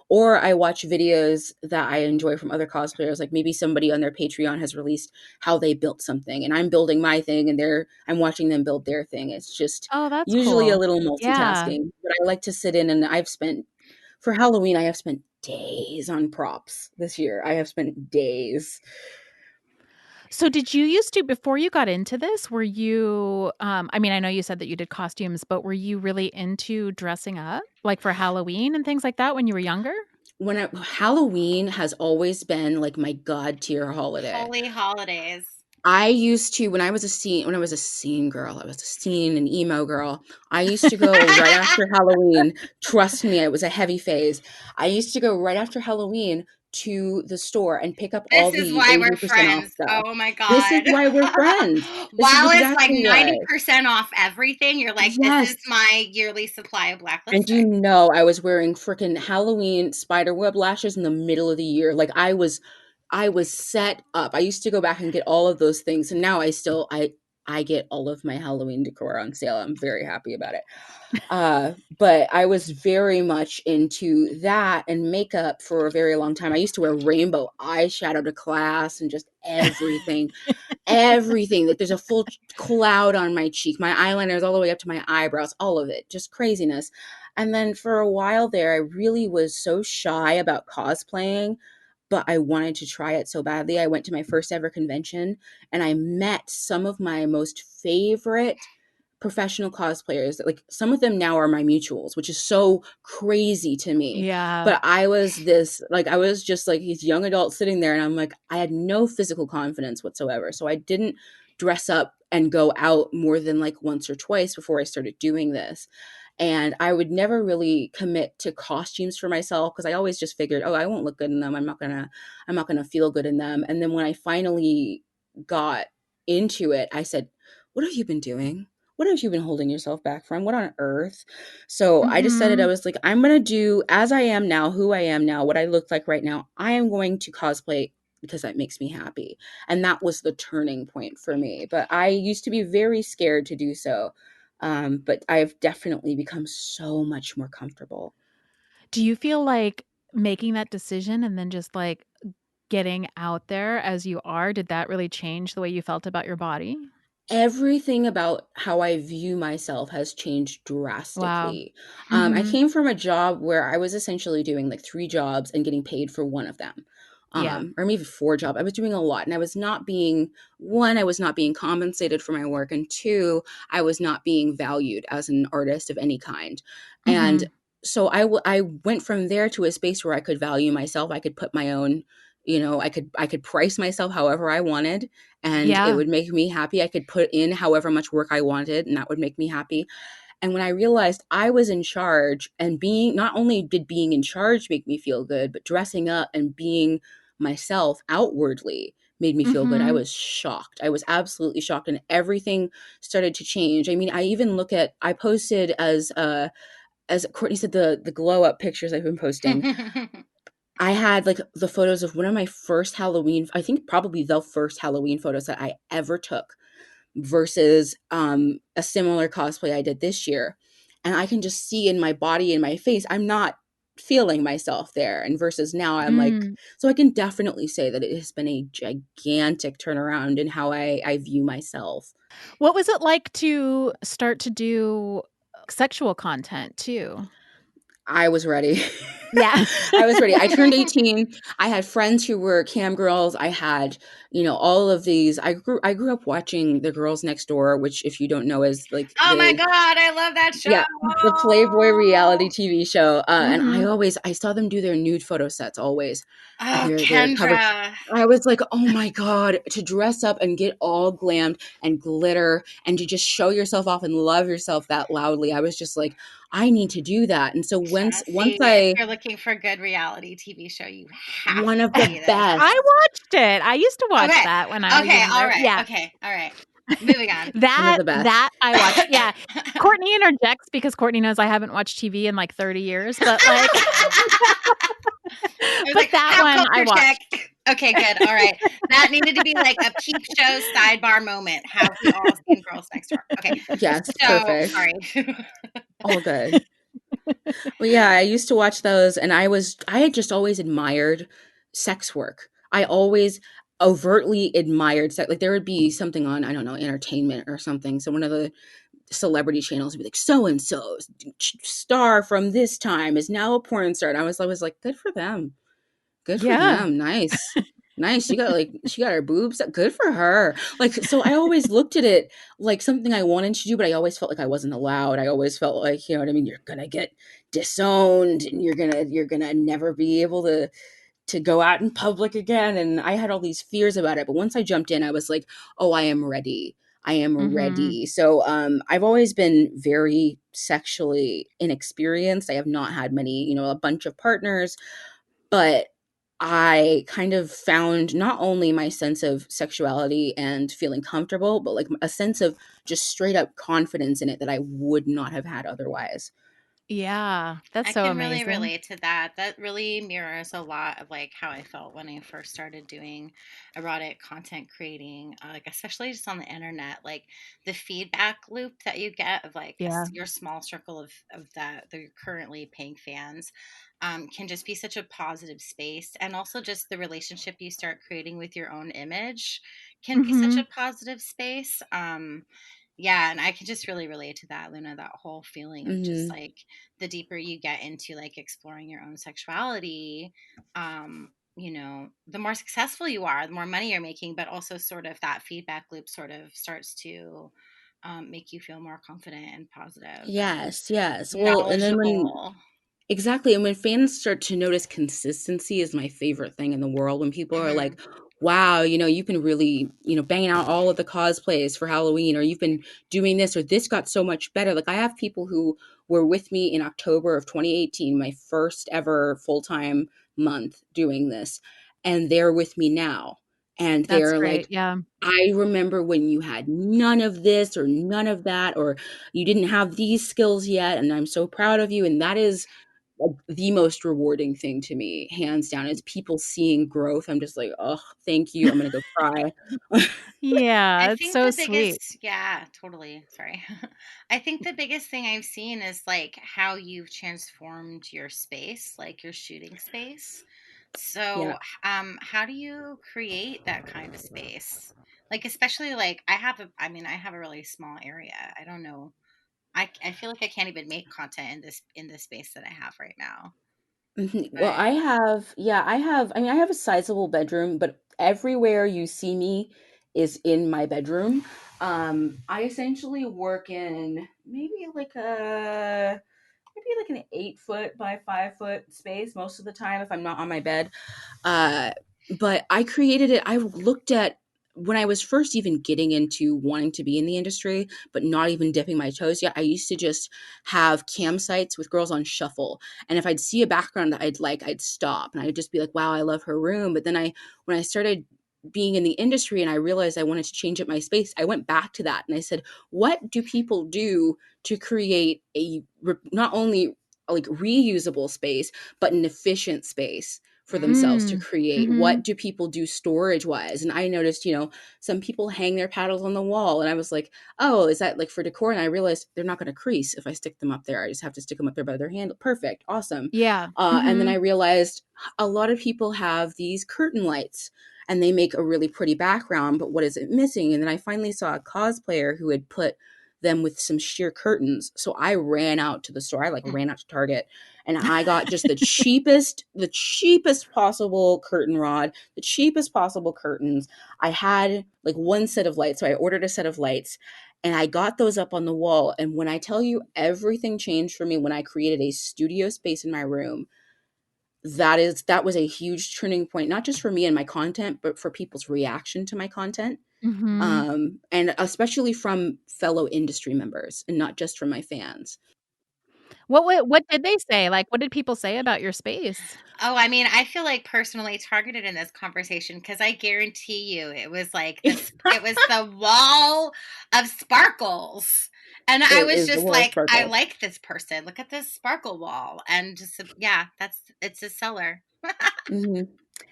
or I watch videos that I enjoy from other cosplayers. Like maybe somebody on their Patreon has released how they built something, and I'm building my thing, and I'm watching them build their thing. It's just Oh, that's usually a cool. little Yeah. multitasking, but I like to sit in, and for Halloween I have spent days on props this year. I have spent days. So did you used to, before you got into this, were you I mean, I know you said that you did costumes, but were you really into dressing up like for Halloween and things like that when you were younger? Halloween has always been like my god tier holiday. Holy holidays. I used to, when I was a scene girl, I was a scene and emo girl. I used to go right after Halloween. Trust me, it was a heavy phase. I used to go right after Halloween to the store and pick up all This is the why we're 80% off friends. stuff. Oh my This is God. why we're friends. This is While it's like exactly why. 90% off everything, you're like, this Yes. is my yearly supply of black And lipstick. I was wearing freaking Halloween spider web lashes in the middle of the year. Like I was set up. I used to go back and get all of those things, and now I get all of my Halloween decor on sale. I'm very happy about it. But I was very much into that and makeup for a very long time. I used to wear rainbow eyeshadow to class and just everything. Like there's a full cloud on my cheek. My eyeliner is all the way up to my eyebrows, all of it, just craziness. And then for a while there, I really was so shy about cosplaying, but I wanted to try it so badly. I went to my first ever convention and I met some of my most favorite professional cosplayers. Like some of them now are my mutuals, which is so crazy to me. Yeah. But I was just like these young adults sitting there, and I'm like, I had no physical confidence whatsoever. So I didn't dress up and go out more than like once or twice before I started doing this. And I would never really commit to costumes for myself because I always just figured, oh, I won't look good in them. I'm not gonna feel good in them. And then when I finally got into it, I said, what have you been doing? What have you been holding yourself back from? What on earth? So I decided, I was like, I'm going to do as I am now, who I am now, what I look like right now. I am going to cosplay because that makes me happy. And that was the turning point for me. But I used to be very scared to do so. But I've definitely become so much more comfortable. Do you feel like making that decision and then just like getting out there as you are, did that really change the way you felt about your body? Everything about how I view myself has changed Wow. drastically. I Mhm. came from a job where I was essentially doing like 3 jobs and getting paid for one of them. Yeah. Or maybe 4 jobs. I was doing a lot and I was not being, 1, I was not being compensated for my work, and 2, I was not being valued as an artist of any kind. And Mhm. so I went from there to a space where I could value myself. I could put my own, I could price myself however I wanted, and it Yeah. would make me happy. I could put in however much work I wanted, and that would make me happy. And when I realized I was in charge, and being, not only did being in charge make me feel good, but dressing up and being myself outwardly made me feel good. I Mhm. was shocked. I was absolutely shocked, and everything started to change. I mean, I posted as Courtney said, the glow up pictures I've been posting. I had like the photos of one of my first Halloween, I think probably the first Halloween photos that I ever took versus a similar cosplay I did this year. And I can just see in my body, in my face, I'm not feeling myself there. And versus now, I'm like, Mm. so I can definitely say that it has been a gigantic turnaround in how I view myself. What was it like to start to do sexual content too? I was ready. Yeah. I was ready. I turned 18. I had friends who were cam girls. I had, all of these. I grew up watching The Girls Next Door, which if you don't know is like Oh my God, I love that show. yeah, the Playboy reality TV show. And Mhm. I saw them do their nude photo sets always. Oh, Their cover. Kendra. I was like, oh my God, to dress up and get all glammed and glitter and to just show yourself off and love yourself that loudly. I was just like, I need to do that. And so once See, if you're looking for a good reality TV show, you have one of to the see this. I best. watched it. I used to watch Okay. that when I was Okay. All younger. right. Yeah. Okay. All right. Moving on. One of That the best. that I watched. Yeah. Courtney interjects because Courtney knows I haven't watched TV in like 30 years, but like I was but like, that pop one I culture check. watched. Okay, good. All right. That needed to be like a peep show sidebar moment. Have we all seen Girls Next Door? Okay. Yes, So, perfect. sorry. All good. Well, yeah, I used to watch those, and I had just always admired sex work. I always overtly admired sex. Like there would be something on, I don't know, entertainment or something. So one of the celebrity channels would be like, so and so star from this time is now a porn star. And I was like, good for them. Good for Yeah. them. Nice. Nice. She got her boobs. Good for her. Like, so I always looked at it like something I wanted to do, but I always felt like I wasn't allowed. I always felt like, you know what I mean? You're gonna get disowned and you're gonna never be able to go out in public again. And I had all these fears about it. But once I jumped in, I was like, oh, I am ready. I am Mhm. ready. So I've always been very sexually inexperienced. I have not had many, a bunch of partners, but I kind of found not only my sense of sexuality and feeling comfortable, but like a sense of just straight up confidence in it that I would not have had otherwise. Yeah, that's I so can really amazing. relate to that. That really mirrors a lot of like how I felt when I first started doing erotic content creating, like especially just on the internet. Like the feedback loop that you get of like Yeah. your small circle of that they're currently paying fans, can just be such a positive space, and also just the relationship you start creating with your own image can be such Mhm. a positive space. Yeah, and I can just really relate to that, Luna, that whole feeling of just Hmm. like the deeper you get into like exploring your own sexuality, the more successful you are, the more money you're making, but also sort of that feedback loop sort of starts to make you feel more confident and positive and Yes, yes. Well, and then when knowledgeable. exactly. And when fans start to notice consistency is my favorite thing in the world. When people are Hmm. like, wow, you've been really, banging out all of the cosplays for Halloween, or you've been doing this, or this got so much better. Like, I have people who were with me in October of 2018, my first ever full time month doing this, and they're with me now. And That's they're great. like, Yeah. I remember when you had none of this or none of that, or you didn't have these skills yet. And I'm so proud of you. And that is like the most rewarding thing to me, hands down, is people seeing growth. I'm just like, oh, thank you. I'm gonna go cry. I Yeah, it's think so the sweet. biggest, yeah, totally. Sorry. I think the biggest thing I've seen is like how you've transformed your space, like your shooting space. Yeah. So, how do you create that kind of space? Like, especially like I have a really small area. I don't know. I feel like I can't even make content in this space that I have right now. Mhm. Well, But I have a sizable bedroom, but everywhere you see me is in my bedroom. I essentially work in maybe like an 8 foot by 5 foot space most of the time if I'm not on my bed. Uh, but I created it. I looked at when I was first even getting into wanting to be in the industry, but not even dipping my toes yet. I used to just have campsites with girls on shuffle. And if I'd see a background that I'd like, I'd stop and I'd just be like, wow, I love her room. But then when I started being in the industry and I realized I wanted to change up my space, I went back to that and I said, what do people do to create not only like reusable space, but an efficient space for themselves to Mm. create? What Mhm. do people do storage wise? And I noticed, some people hang their paddles on the wall. And I was like, oh, is that like for decor? And I realized they're not going to crease if I stick them up there. I just have to stick them up there by their handle. Perfect. Awesome. Yeah. And then I Mhm. realized a lot of people have these curtain lights and they make a really pretty background, but what is it missing? And then I finally saw a cosplayer who had put them with some sheer curtains. So I ran out to the store. I like ran out to Target and I got just the cheapest possible curtain rod, the cheapest possible curtains. I had like one set of lights, so I ordered a set of lights and I got those up on the wall. And when I tell you everything changed for me when I created a studio space in my room, that was a huge turning point, not just for me and my content, but for people's reaction to my content. Mhm. And especially from fellow industry members and not just from my fans. What did they say? Like, what did people say about your space? oh, I mean, I feel like personally targeted in this conversation because I guarantee you it was like this, it was the wall of sparkles. And I It was is the just wall of like, I sparkles. like this person. Look at this sparkle wall. And just, yeah, it's a seller. Mhm.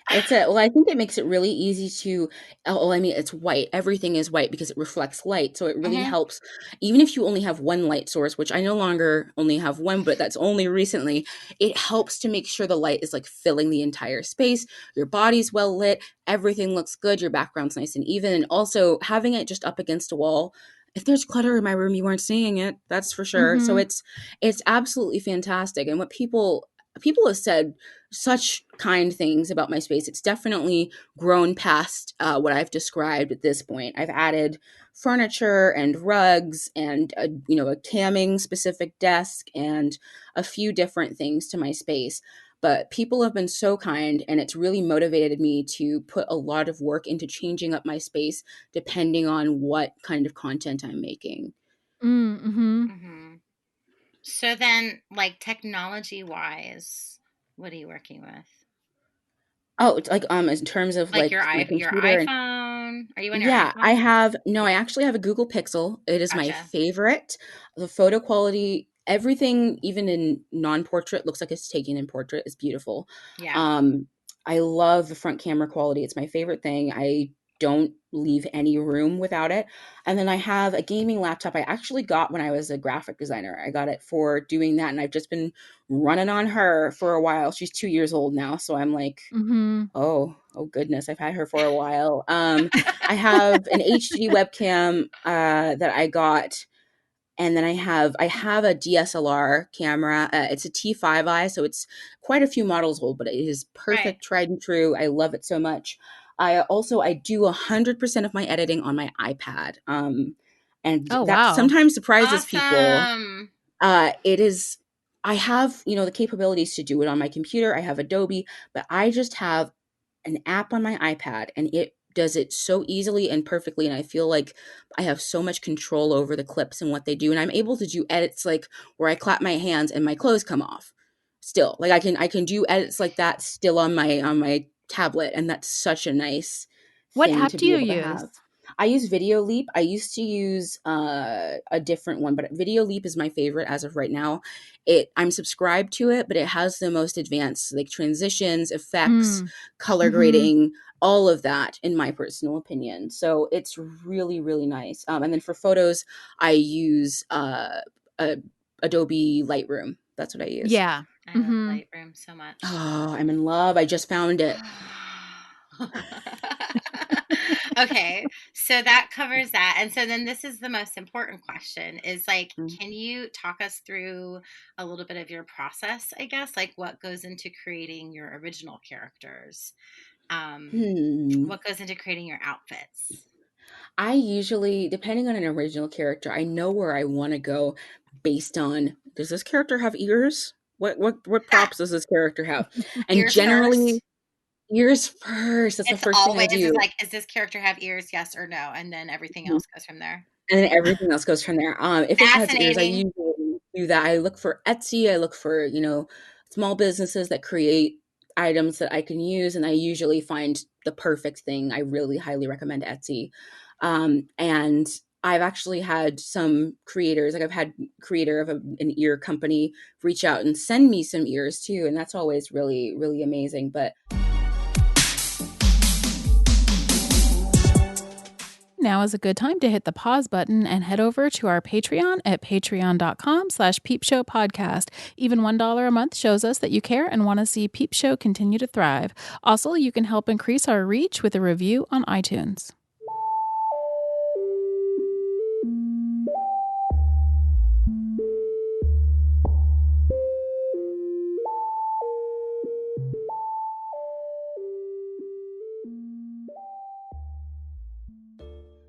Well, I think it makes it really easy to, oh, I mean, it's white. Everything is white because it reflects light. So it really Hmm. helps, even if you only have one light source, which I no longer only have one, but that's only recently, it helps to make sure the light is like filling the entire space. Your body's well lit. Everything looks good. Your background's nice and even. And also having it just up against a wall. If there's clutter in my room, you aren't seeing it. That's for sure. So Mhm. it's absolutely fantastic. And what people have said such kind things about my space. It's definitely grown past what I've described at this point. I've added furniture and rugs and a camming specific desk and a few different things to my space. But people have been so kind, and it's really motivated me to put a lot of work into changing up my space depending on what kind of content I'm making. Mm. Mhm. Hmm. So then, like technology wise, what are you working with? Oh, it's like in terms of Like like my your computer and iPhone? Are you on your yeah, iPhone? I actually have a Google Pixel. It is my Gotcha. favorite. The photo quality everything, even in non-portrait, looks like it's taken in portrait. It's beautiful. Yeah. I love the front camera quality. It's my favorite thing. I don't leave any room without it. And then I have a gaming laptop I actually got when I was a graphic designer. I got it for doing that, and I've just been running on her for a while. She's 2 years old now, so I'm like, oh goodness, I've had her for a while. I have an HD webcam that I got, and then I have a DSLR camera. It's a T5i, so it's quite a few models old, but it is perfect, Right. tried and true. I love it so much. I do 100% of my editing on my iPad, and Oh, that wow. sometimes surprises people. Awesome. It is. I have the capabilities to do it on my computer. I have Adobe, but I just have an app on my iPad, and it does it so easily and perfectly, and I feel like I have so much control over the clips and what they do, and I'm able to do edits like where I clap my hands and my clothes come off. Still, like I can do edits like that still on my tablet, and that's such a nice What thing app to do be you able to use? have. I use Video Leap. I used to use a different one, but Video Leap is my favorite as of right now. I'm subscribed to it, but it has the most advanced like transitions, effects, Mm. color Mhm. grading, all of that, in my personal opinion. So it's really, really nice. And then for photos, I use Adobe Lightroom. That's what I use. Yeah. I love Mhm. Lightroom so much. Oh, I'm in love. I just found it. Okay, so that covers that. And so then this is the most important question is like, Mm. can you talk us through a little bit of your process, I guess, like what goes into creating your original characters? Hmm. What goes into creating your outfits? I usually, depending on an original character, I know where I want to go based on, does this character have ears? What props does this character have? And Ears generally, first. ears first. That's the It's first thing I always is do. like, does this character have ears? Yes or no? And then everything Mhm. else goes from there. And then everything else goes from there. If it has ears, I Fascinating. usually do that. I look for Etsy. I look for, small businesses that create items that I can use, and I usually find the perfect thing. I really highly recommend Etsy. And I've actually had some creators, like I've had creator of an ear company reach out and send me some ears too, and that's always really, really amazing. But Now is a good time to hit the pause button and head over to our Patreon at patreon.com/peepshowpodcast. Even $1 a month shows us that you care and want to see Peep Show continue to thrive. Also, you can help increase our reach with a review on iTunes.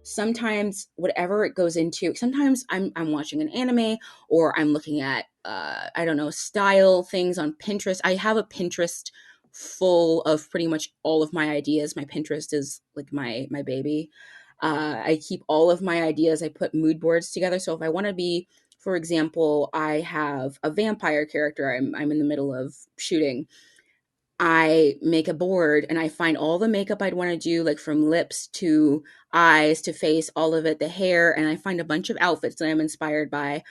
sometimes whatever it goes into, sometimes I'm watching an anime, or I'm looking at I don't know, style things on Pinterest. I have a Pinterest full of pretty much all of my ideas. My Pinterest is like my baby. I keep all of my ideas. I put mood boards together, so if I want to be, for example, I have a vampire character I'm in the middle of shooting. I make a board and I find all the makeup I'd want to do, like from lips to eyes to face, all of it, the hair, and I find a bunch of outfits that I'm inspired by.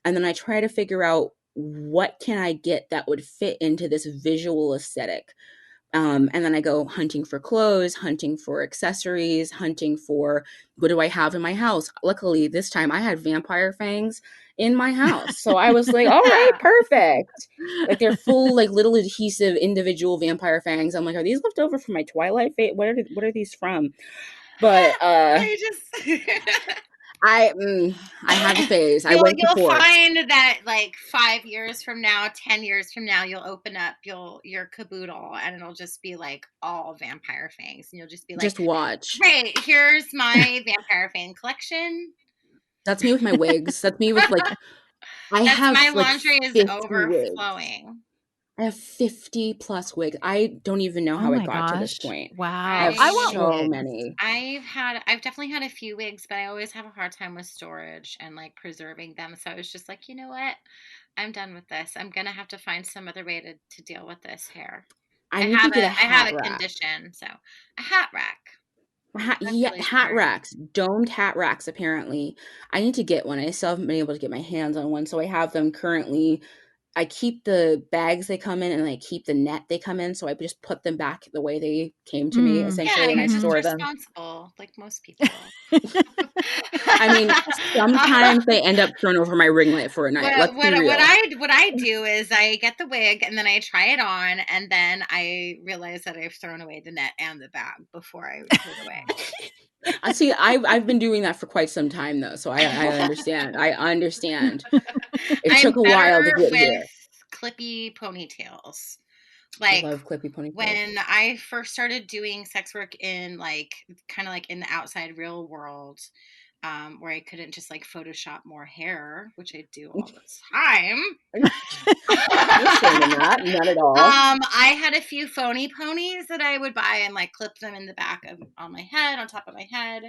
And then I try to figure out what can I get that would fit into this visual aesthetic. And then I go hunting for clothes, hunting for accessories, hunting for what do I have in my house. Luckily, this time I had vampire fangs in my house. So I was like, all right, perfect. Like they're full, like little adhesive individual vampire fangs. I'm like, are these left over from my Twilight fate? What are these from? But I just I had the phase. I you'll went to you'll court. find that like 5 years from now, 10 years from now, you'll open up your caboodle and it'll just be like all vampire fangs, and you'll just be like, Just watch. "Great, here's my vampire fang collection." That's me with my wigs. That's me with like I That's my have like laundry is 50 wigs. overflowing. I have 50 plus wigs. I don't even know Oh how it my got to this gosh. point. I Wow. have I want I so wigs. many. I've definitely had a few wigs, but I always have a hard time with storage and like preserving them. So I was just like, you know what? I'm done with this. I'm gonna have to find some other way to deal with this hair. I need to get a I have hat a rack. condition, so a hat rack. Yeah, really hat smart. racks, domed hat racks, apparently. I need to get one. I still haven't been able to get my hands on one, so I have them currently. I keep the bags they come in and I keep the net they come in, so I just put them back the way they came to me, Mm. Yeah, essentially, and I you're just store them. responsible, like most people. I mean, sometimes they end up thrown over my ring light for a night. What Let's be what what real. I do is I get the wig and then I try it on and then I realize that I've thrown away the net and the bag before I throw it away. I see. I've been doing that for quite some time though, so I understand. I understand. It I'm took a while to better get with here. clippy ponytails. I Like love clippy ponytails. when I first started doing sex work in like kind of like in the outside real world, where I couldn't just like Photoshop more hair, which I do all the time. No shame in that, not at all. I had a few phony ponies that I would buy and like clip them in the back of on my head, on top of my head.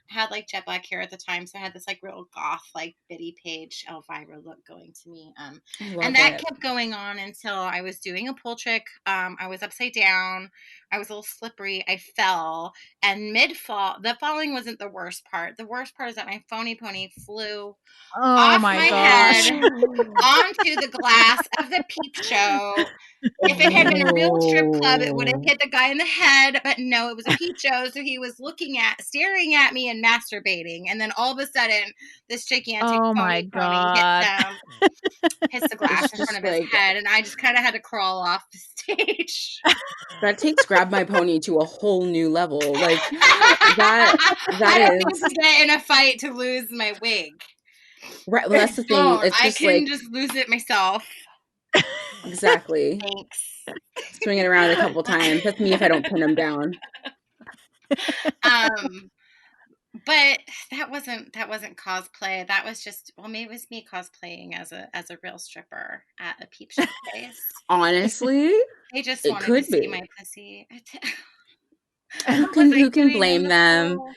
I had like jet black hair at the time, so I had this like real goth, like Biddy Page Elvira look going to me. I And love that it. kept going on until I was doing a pull trick. I was upside down. I was a little slippery. I fell, and mid fall, the falling wasn't the worst part. The worst part is that my phony pony flew Oh off my my gosh. head onto the glass of the peep show. If it had been a real strip club, it would have Oh. hit the guy in the head, but no, it was a peep show. So he was staring at me and masturbating. And then all of a sudden, this gigantic Oh my pony god. hits the glass It's in front just of his like head. And I just kind of had to crawl off the stage. that takes Grab My Pony to a whole new level. Like that I don't need is to get in a fight to lose my wig. right. Well, that's the thing. Don't. It's I just can like just lose it myself. exactly Thanks. swing it around a couple times. That's me if I don't pin them down. Um, but that wasn't cosplay. That was just, well, maybe it was me cosplaying as a real stripper at a peep show place. Honestly, They just it wanted to could see be. my pussy. Who What was can I who can doing in blame the them? pool?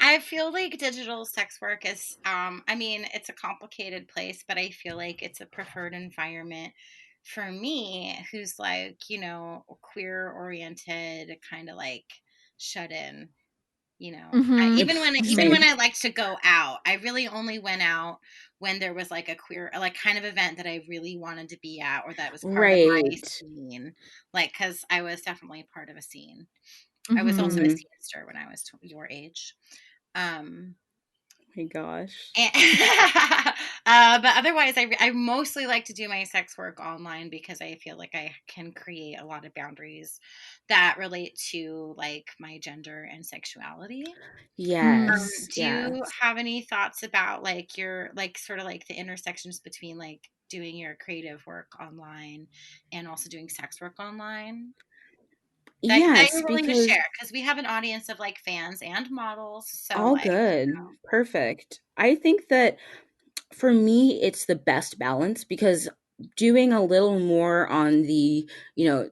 I feel like digital sex work is, I mean, it's a complicated place, but I feel like it's a preferred environment for me, who's like, queer oriented, kind of like shut in. Mhm. Even when Same. I liked to go out, I really only went out when there was like a queer, like kind of event that I really wanted to be at, or that was part of my Right. scene. Like, because I was definitely part of a scene. I was also a Mhm. Mm-hmm. scenester when I was your age. Um, My gosh. and, but otherwise, I mostly like to do my sex work online because I feel like I can create a lot of boundaries that relate to like my gender and sexuality. Yes. Do you Yes. have any thoughts about like your like sort of like the intersections between like doing your creative work online and also doing sex work online that Yes, you're willing to share? because Because we have an audience of like fans and models, so all like, good. Perfect. I think that for me it's the best balance because doing a little more on the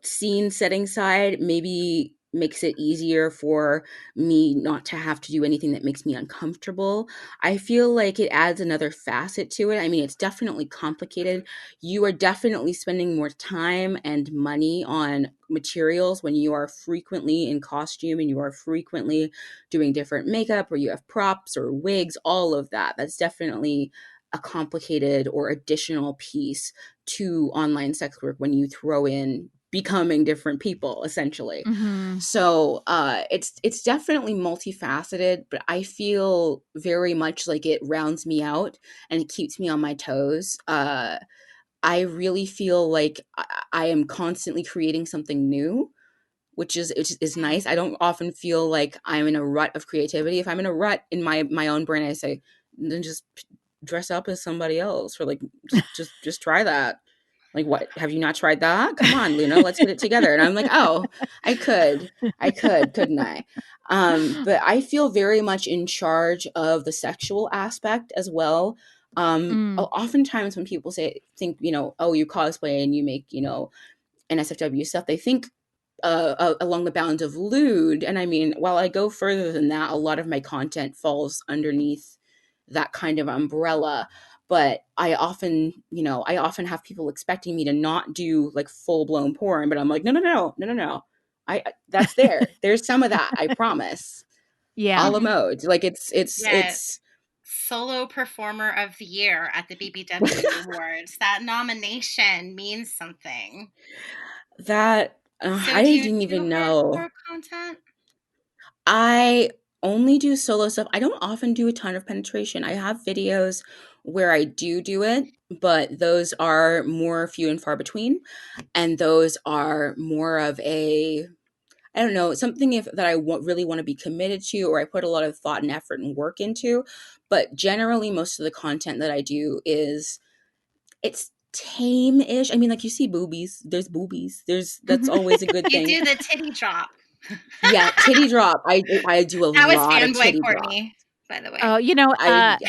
scene setting side maybe makes it easier for me not to have to do anything that makes me uncomfortable. I feel like it adds another facet to it. I mean, it's definitely complicated. You are definitely spending more time and money on materials when you are frequently in costume and you are frequently doing different makeup or you have props or wigs, all of that. That's definitely a complicated or additional piece to online sex work when you throw in becoming different people essentially. Mhm. So it's definitely multifaceted, but I feel very much like it rounds me out and it keeps me on my toes. I really feel like I am constantly creating something new, which is nice. I don't often feel like I'm in a rut of creativity. If I'm in a rut in my own brain, I say, then just dress up as somebody else, or like just try that. Like, what, have you not tried that? Come on, Luna, let's get it together. And I'm like, oh, couldn't I? But I feel very much in charge of the sexual aspect as well. Mm. Oftentimes when people think, oh, you cosplay and you make, NSFW stuff, they think along the bounds of lewd. And I mean, while I go further than that, a lot of my content falls underneath that kind of umbrella. But I often have people expecting me to not do like full blown porn, but I'm like, no, no, no, no, no, no. That's there. There's some of that, I promise. Yeah. A la mode. Like Yes. it's Solo Performer of the Year at the BBW Awards. That nomination means something. that So I do you didn't do even know. hardcore content? I only do solo stuff. I don't often do a ton of penetration. I have videos where I do it, but those are more few and far between. And those are more of a, I don't know, something that I really want to be committed to, or I put a lot of thought and effort and work into. But generally, most of the content that I do it's tame-ish. I mean, like, you see boobies. There's boobies. That's always a good You thing. do the titty drop. Yeah, titty drop. I do a That was lot of fanboy titty drop. Courtney, by the way. Oh, Yes.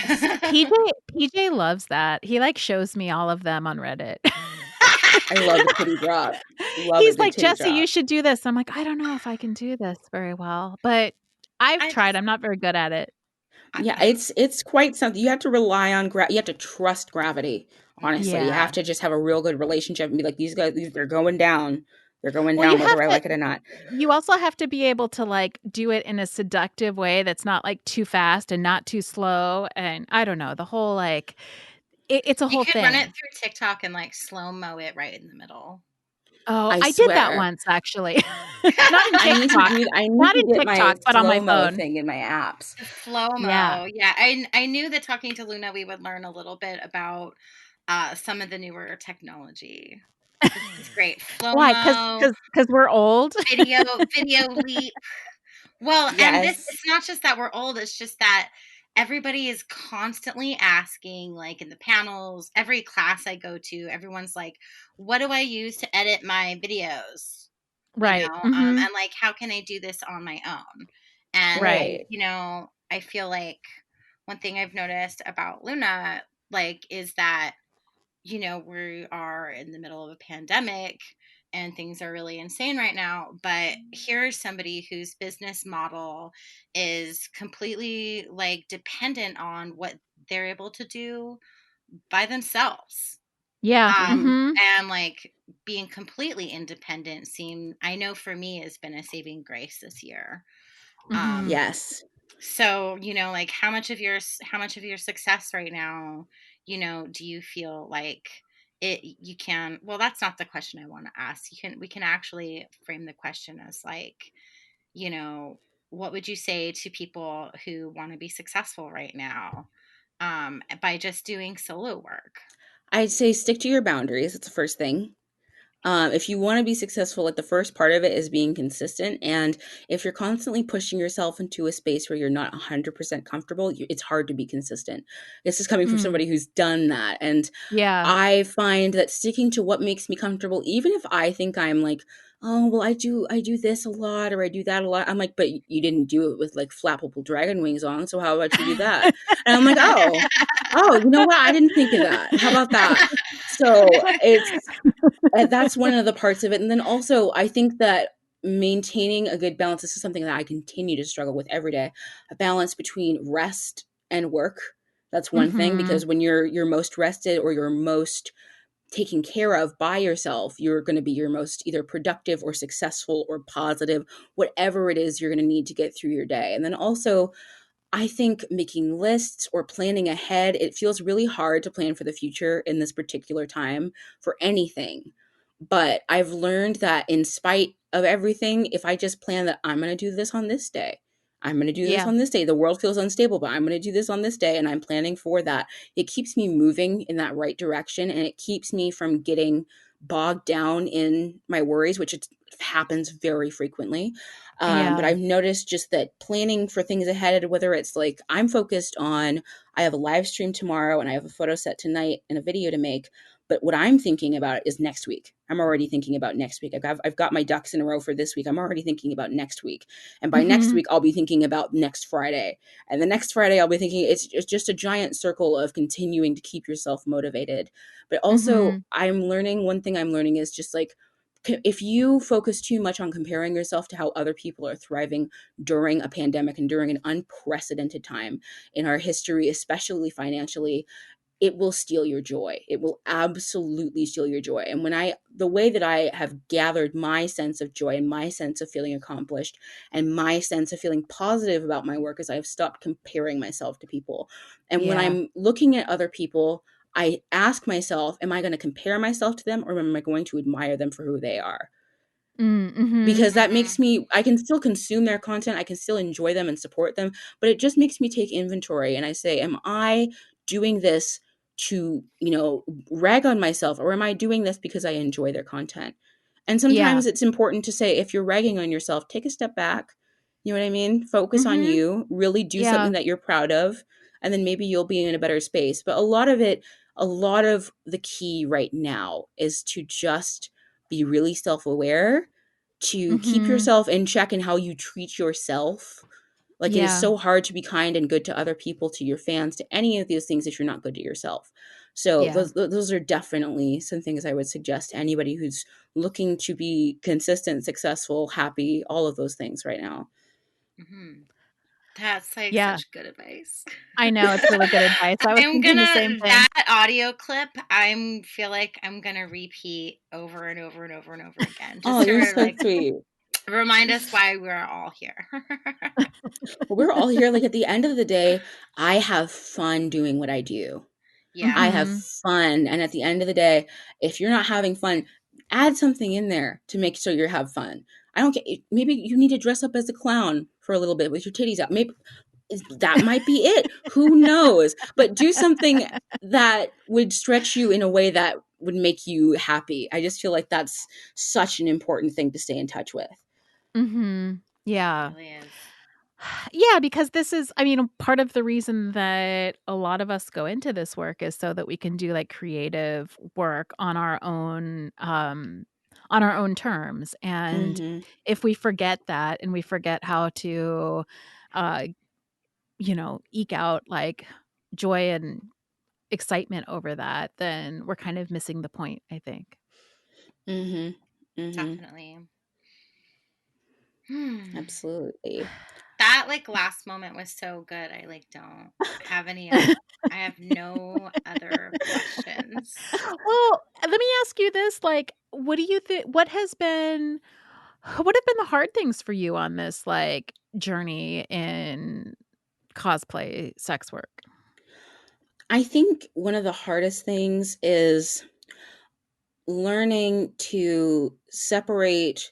PJ loves that. He like shows me all of them on Reddit. I love a titty drop. Love a He's good like, titty Jessie, you drop. should do this. I'm like, I don't know if I can do this very well, but I've tried. I'm not very good at it. Yeah, it's quite something. You have to rely on you have to trust gravity, honestly. You Yeah. have to just have a real good relationship and be like, these guys, they're going down. They're going Well, you down have whether I to. like it or not. You also have to be able to like do it in a seductive way that's not like too fast and not too slow. And I don't know, the whole like it's a You whole could run it thing. through TikTok and like slow-mo it right in the middle. Oh, I I did that swear. once actually. Not in I need to TikTok. do I need Not to in get my TikTok, but on my slow-mo phone. thing in my apps. The slow-mo. Yeah. Yeah, I knew that talking to Luna, we would learn a little bit about some of the newer technology. This is great. Why? Slow-mo, Because we're old. video leap. Well, and this, Yes. it's not just that we're old, it's just that everybody is constantly asking, like in the panels, every class I go to, everyone's like, what do I use to edit my videos? Right. And Mm-hmm. like, how can I do this on my own? And, Right. Right. I feel like one thing I've noticed about Luna, like, is that, we are in the middle of a pandemic and things are really insane right now. But here's somebody whose business model is completely like dependent on what they're able to do by themselves. Yeah. Mhm. Mm-hmm. And like being completely independent I know for me has been a saving grace this year. Mm-hmm. Yes. So, like how much of your success right now, do you feel like you can, well, that's not the question I want to ask. We can actually frame the question as like, you know, what would you say to people who want to be successful right now, by just doing solo work? I'd say stick to your boundaries. That's the first thing. If you want to be successful, like, the first part of it is being consistent. And if you're constantly pushing yourself into a space where you're not 100% comfortable, it's hard to be consistent. This is coming from Mm. somebody who's done that. And Yeah. I find that sticking to what makes me comfortable, even if I think I'm like, oh, well, I do this a lot, or I do that a lot. I'm like, but you didn't do it with like flappable dragon wings on. So how about you do that? And I'm like, oh, you know what? I didn't think of that. How about that? So that's one of the parts of it. And then also, I think that maintaining a good balance, this is something that I continue to struggle with every day, a balance between rest and work. That's one thing, Mm-hmm. because when you're most rested, or you're most taken care of by yourself, you're going to be your most either productive or successful or positive, whatever it is you're going to need to get through your day. And then also, I think making lists or planning ahead, it feels really hard to plan for the future in this particular time for anything. But I've learned that in spite of everything, if I just plan that I'm going to do this on this day, I'm going to do this Yeah. on this day, the world feels unstable, but I'm going to do this on this day, and I'm planning for that. It keeps me moving in that right direction, and it keeps me from getting bogged down in my worries, which it happens very frequently. But Yeah. I've noticed just that planning for things ahead, whether it's like I'm focused on, I have a live stream tomorrow and I have a photo set tonight and a video to make. But what I'm thinking about is next week. I'm already thinking about next week. I've got my ducks in a row for this week. I'm already thinking about next week. And by next Mm-hmm. week, I'll be thinking about next Friday. And the next Friday, I'll be thinking, it's just a giant circle of continuing to keep yourself motivated. But also, Mm-hmm. one thing I'm learning is just like, if you focus too much on comparing yourself to how other people are thriving during a pandemic and during an unprecedented time in our history, especially financially, it will steal your joy. It will absolutely steal your joy. And the way that I have gathered my sense of joy and my sense of feeling accomplished and my sense of feeling positive about my work is I've stopped comparing myself to people. And when Yeah. I'm looking at other people, I ask myself, am I going to compare myself to them, or am I going to admire them for who they are? Mm-hmm. Because that makes me, I can still consume their content, I can still enjoy them and support them, but it just makes me take inventory and I say, am I doing this to, rag on myself, or am I doing this because I enjoy their content? And Yeah. sometimes it's important to say, if you're ragging on yourself, take a step back. You know what I mean? Focus on Mm-hmm. you, really do Yeah. something that you're proud of, and then maybe you'll be in a better space. But a lot of the key right now is to just be really self-aware, to keep Mm-hmm. yourself in check in how you treat yourself. Like, it is Yeah. so hard to be kind and good to other people, to your fans, to any of these things if you're not good to yourself. So Yeah. those are definitely some things I would suggest to anybody who's looking to be consistent, successful, happy, all of those things right now. That's like Yeah. such good advice. I know, it's really good advice. I was thinking the same thing. That audio clip, feel like I'm gonna repeat over and over and over and over again, Oh, just to you're so like sweet. remind us why we're all here. Well, we're all here. Like, at the end of the day, I have fun doing what I do. Yeah. I have Mm-hmm. fun. And at the end of the day, if you're not having fun, add something in there to make sure you have fun. I don't get, maybe you need to dress up as a clown for a little bit with your titties out. Maybe that might be it. Who knows? But do something that would stretch you in a way that would make you happy. I just feel like that's such an important thing to stay in touch with. Mm-hmm. It Yeah. really is. Yeah, because this is, I mean, part of the reason that a lot of us go into this work is so that we can do like creative work on our own terms. And Mm-hmm. if we forget that and we forget how to uh eke out like joy and excitement over that, then we're kind of missing the point, I think. Mm-hmm. Mm-hmm. Definitely. Hmm. Absolutely. That like last moment was so good. I like don't have any other. I have no other questions. Well, let me ask you this, like, what do you think, what have been the hard things for you on this like journey in cosplay sex work? I think one of the hardest things is learning to separate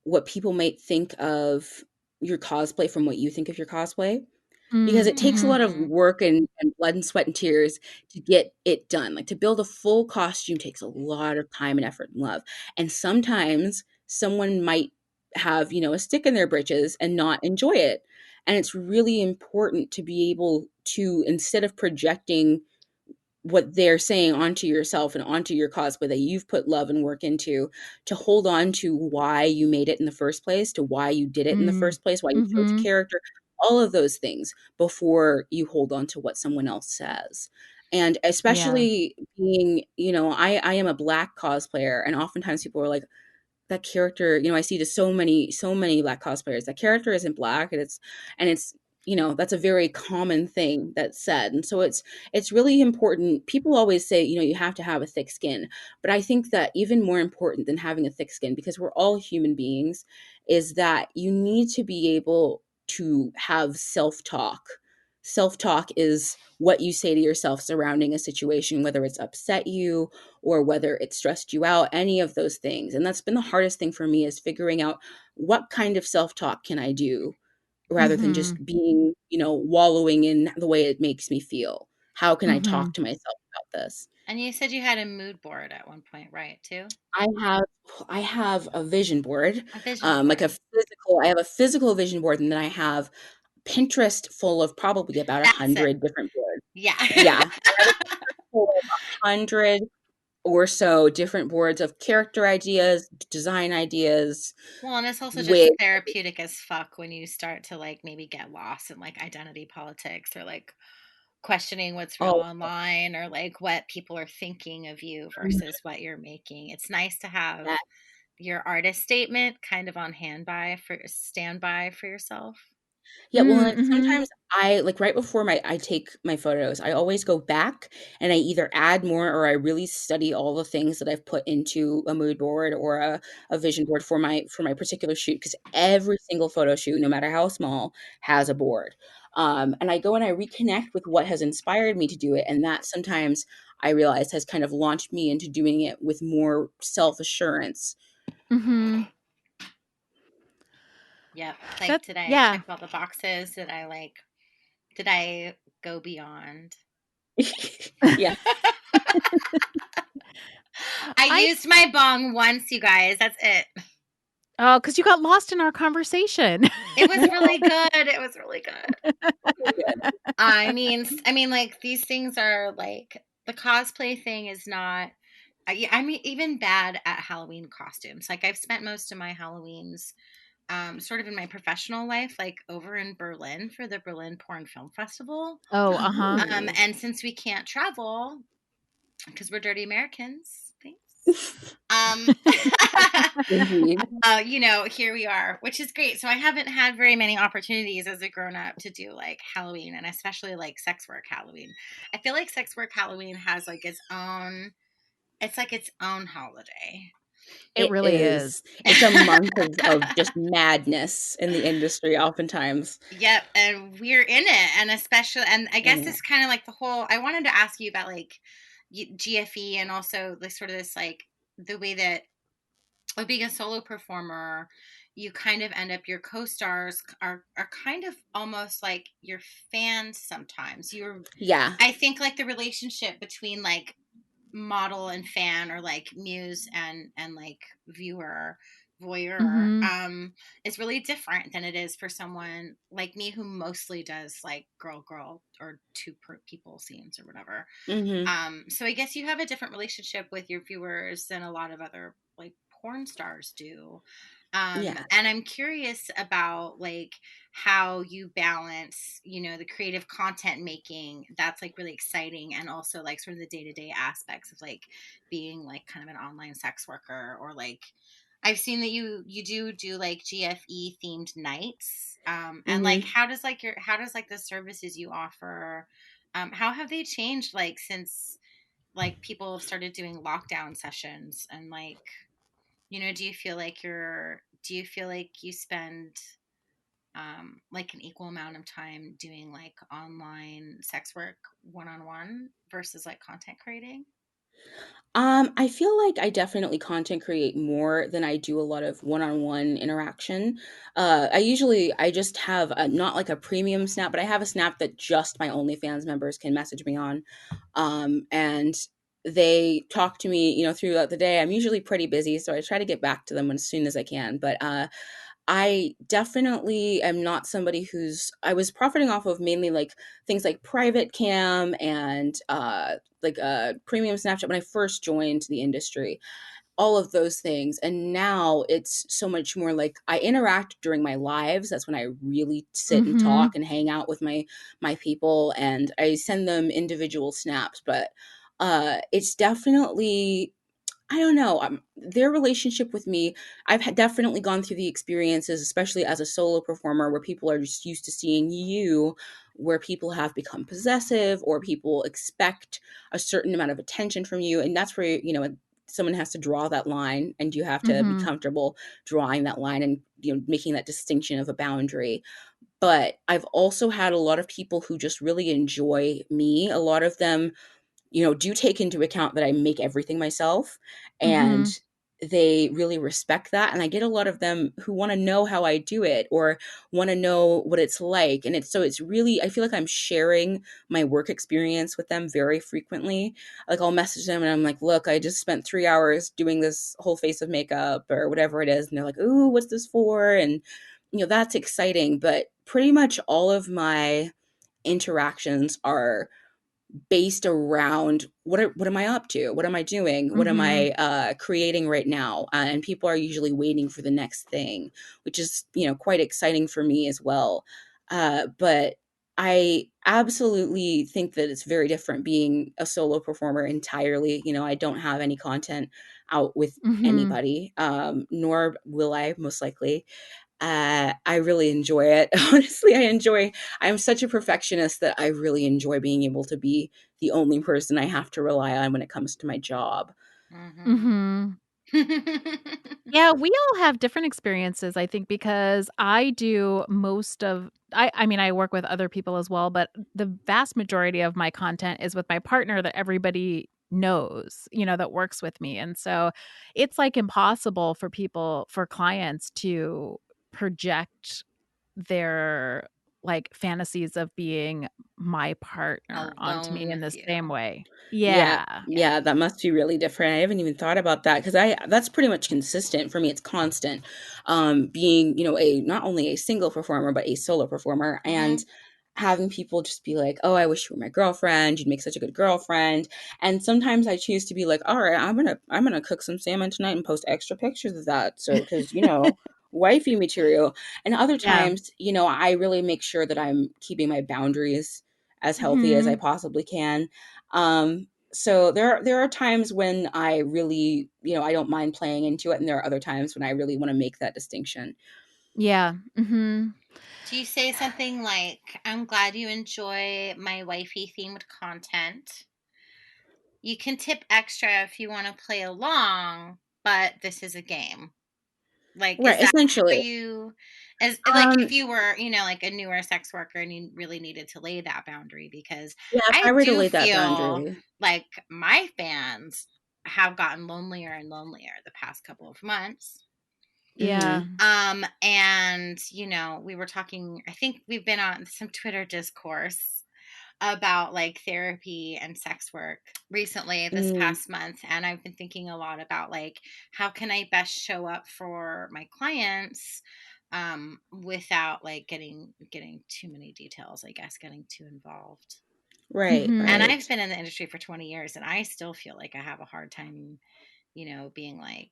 what people might think of your cosplay from what you think of your cosplay, because it takes a Mhm. lot of Mm. work and blood and sweat and tears to get it done. Like, to build a full costume takes a lot of time and effort and love. And sometimes someone might have, a stick in their britches and not enjoy it. And it's really important to be able to, instead of projecting what they're saying onto yourself and onto your cosplay that you've put love and work into, to hold on to why you made it in the first place, to why you did it in the Mm. first place, why you chose the Mhm. character, all of those things before you hold on to what someone else says. And Yeah. especially being, I am a Black cosplayer, and oftentimes people are like, that character, I see this so many Black cosplayers, that character isn't Black, and it's that's a very common thing that's said. And so it's really important. People always say, you have to have a thick skin, but I think that even more important than having a thick skin, because we're all human beings, is that you need to be able to have self-talk is what you say to yourself surrounding a situation, whether it's upset you or whether it stressed you out, any of those things. And that's been the hardest thing for me, is figuring out what kind of self-talk can I do rather than Mhm. just being, wallowing in the way it makes me feel. How can I talk Mhm. to myself about this? And you said you had a mood board at one point, right? Too I have I have a vision board, a vision like board. I have a physical vision board, and then I have Pinterest full of probably about a That's it. hundred different boards. Yeah. Yeah, full of 100 or so different boards of character ideas, design ideas, Well, and it's also just with therapeutic as fuck when you start to like maybe get lost in like identity politics, or like questioning what's real all online, or like what people are thinking of you of versus what you're making. It's nice to have that. your artist statement kind of on standby for yourself. Yeah, well, and Mm-hmm. sometimes I like right before I take my photos, I always go back and I either add more or I really study all the things that I've put into a mood board or a vision board for my particular shoot because every single photo shoot, no matter how small, has a board. And I go and I reconnect with what has inspired me to do it, and that sometimes I realize has kind of launched me into doing it with more self assurance. Mm-hmm. Yep. Like, That did I yeah. check all the boxes? Did I go beyond? Yeah. I I used my bong once, you guys. That's it. Oh, because you got lost in our conversation. It was No, really good. It was really good. okay, good. I mean, like these things are like the cosplay thing is not. I'm even bad at Halloween costumes. Like I've spent most of my Halloweens, sort of in my professional life, like over in Berlin for the Berlin Porn Film Festival. Oh, uh-huh. Ooh. And since we can't travel because we're dirty Americans, thanks. Um, Indeed. here we are, which is great. So I haven't had very many opportunities as a grown up to do like Halloween and especially like sex work Halloween. I feel like sex work Halloween has like it's like its own holiday. It It really is. is. It's a month of just madness in the industry oftentimes. Yep, and we're in it, and especially, and I guess Yeah. this kind of like the whole. I wanted to ask you about like GFE and also like sort of this like the way that with being a solo performer, you kind of end up your co-stars are kind of almost like your fans sometimes. Yeah. I think like the relationship between like model and fan or like muse and like viewer voyeur Mhm. is really different than it is for someone like me who mostly does like girl or people scenes or whatever. Hmm. So I guess you have a different relationship with your viewers than a lot of other like porn stars do. Yeah. And I'm curious about like how you balance, the creative content making that's like really exciting and also like sort of the day-to-day aspects of like being like kind of an online sex worker or like I've seen that you do like GFE themed nights. And like Hmm. how does like the services you offer how have they changed like since like people have started doing lockdown sessions and like do you feel like you spend like an equal amount of time doing like online sex work one-on-one versus like content creating? I feel like I definitely content create more than I do a lot of one-on-one interaction. I just have not like a premium snap, but I have a snap that just my OnlyFans members can message me on. And they talk to me, throughout the day. I'm usually pretty busy, so I try to get back to them as soon as I can. But I definitely am not somebody I was profiting off of mainly like things like private cam and like premium Snapchat when I first joined the industry, all of those things. And now it's so much more like I interact during my lives. That's when I really sit and Mhm. talk and hang out with my people, and I send them individual snaps. But it's definitely, I don't know. Their relationship with me, definitely gone through the experiences, especially as a solo performer, where people are just used to seeing you, where people have become possessive or people expect a certain amount of attention from you. And that's where, someone has to draw that line and you have to be Mhm. comfortable drawing that line and, making that distinction of a boundary. But I've also had a lot of people who just really enjoy me. A lot of them, do take into account that I make everything myself, and Mhm. they really respect that. And I get a lot of them who want to know how I do it or want to know what it's like. And it's really, I feel like I'm sharing my work experience with them very frequently. Like I'll message them and I'm like, look, I just spent 3 hours doing this whole face of makeup or whatever it is. And they're like, ooh, what's this for? And, that's exciting. But pretty much all of my interactions are based around what am I up to? What am I doing? What am Mhm. I creating right now? And people are usually waiting for the next thing, which is quite exciting for me as well. But I absolutely think that it's very different being a solo performer entirely. I don't have any content out with Mhm. anybody, nor will I most likely. I really enjoy it. Honestly, I'm such a perfectionist that I really enjoy being able to be the only person I have to rely on when it comes to my job. Mhm. Yeah, we all have different experiences, I think, because I do most of I mean, I work with other people as well, but the vast majority of my content is with my partner that everybody knows, that works with me. And so it's like impossible for clients to project their like fantasies of being my partner onto Alone me in the with you. same way. Yeah, Yeah. yeah, that must be really different. I haven't even thought about that because I that's pretty much consistent for me. It's constant. Being, a not only a single performer but a solo performer, Mm-hmm. and having people just be like, "Oh, I wish you were my girlfriend. You'd make such a good girlfriend." And sometimes I choose to be like, "All right, I'm gonna cook some salmon tonight and post extra pictures of that." So because wifey material. And other Yeah. times, I really make sure that I'm keeping my boundaries as healthy as I Mhm. possibly can. So there are times when I really, I don't mind playing into it, and there are other times when I really want to make that distinction. Yeah. Mhm. Do you say something like, I'm glad you enjoy my wifey themed content? You can tip extra if you want to play along, but this is a game. Like, is Right, that how essentially. you, as like if Um, you were, like a newer sex worker and you really needed to lay that boundary? Because yeah, if I I were to do lay that feel boundary. like my fans have gotten lonelier and lonelier the past couple of months. Yeah. And we were talking, I think we've been on some Twitter discourse about like therapy and sex work recently this Mm, past month, and I've been thinking a lot about like how can I best show up for my clients without like getting too many details, I guess, getting too involved. right, Mhm. And I've right. been in the industry for 20 years and I still feel like I have a hard time, being like,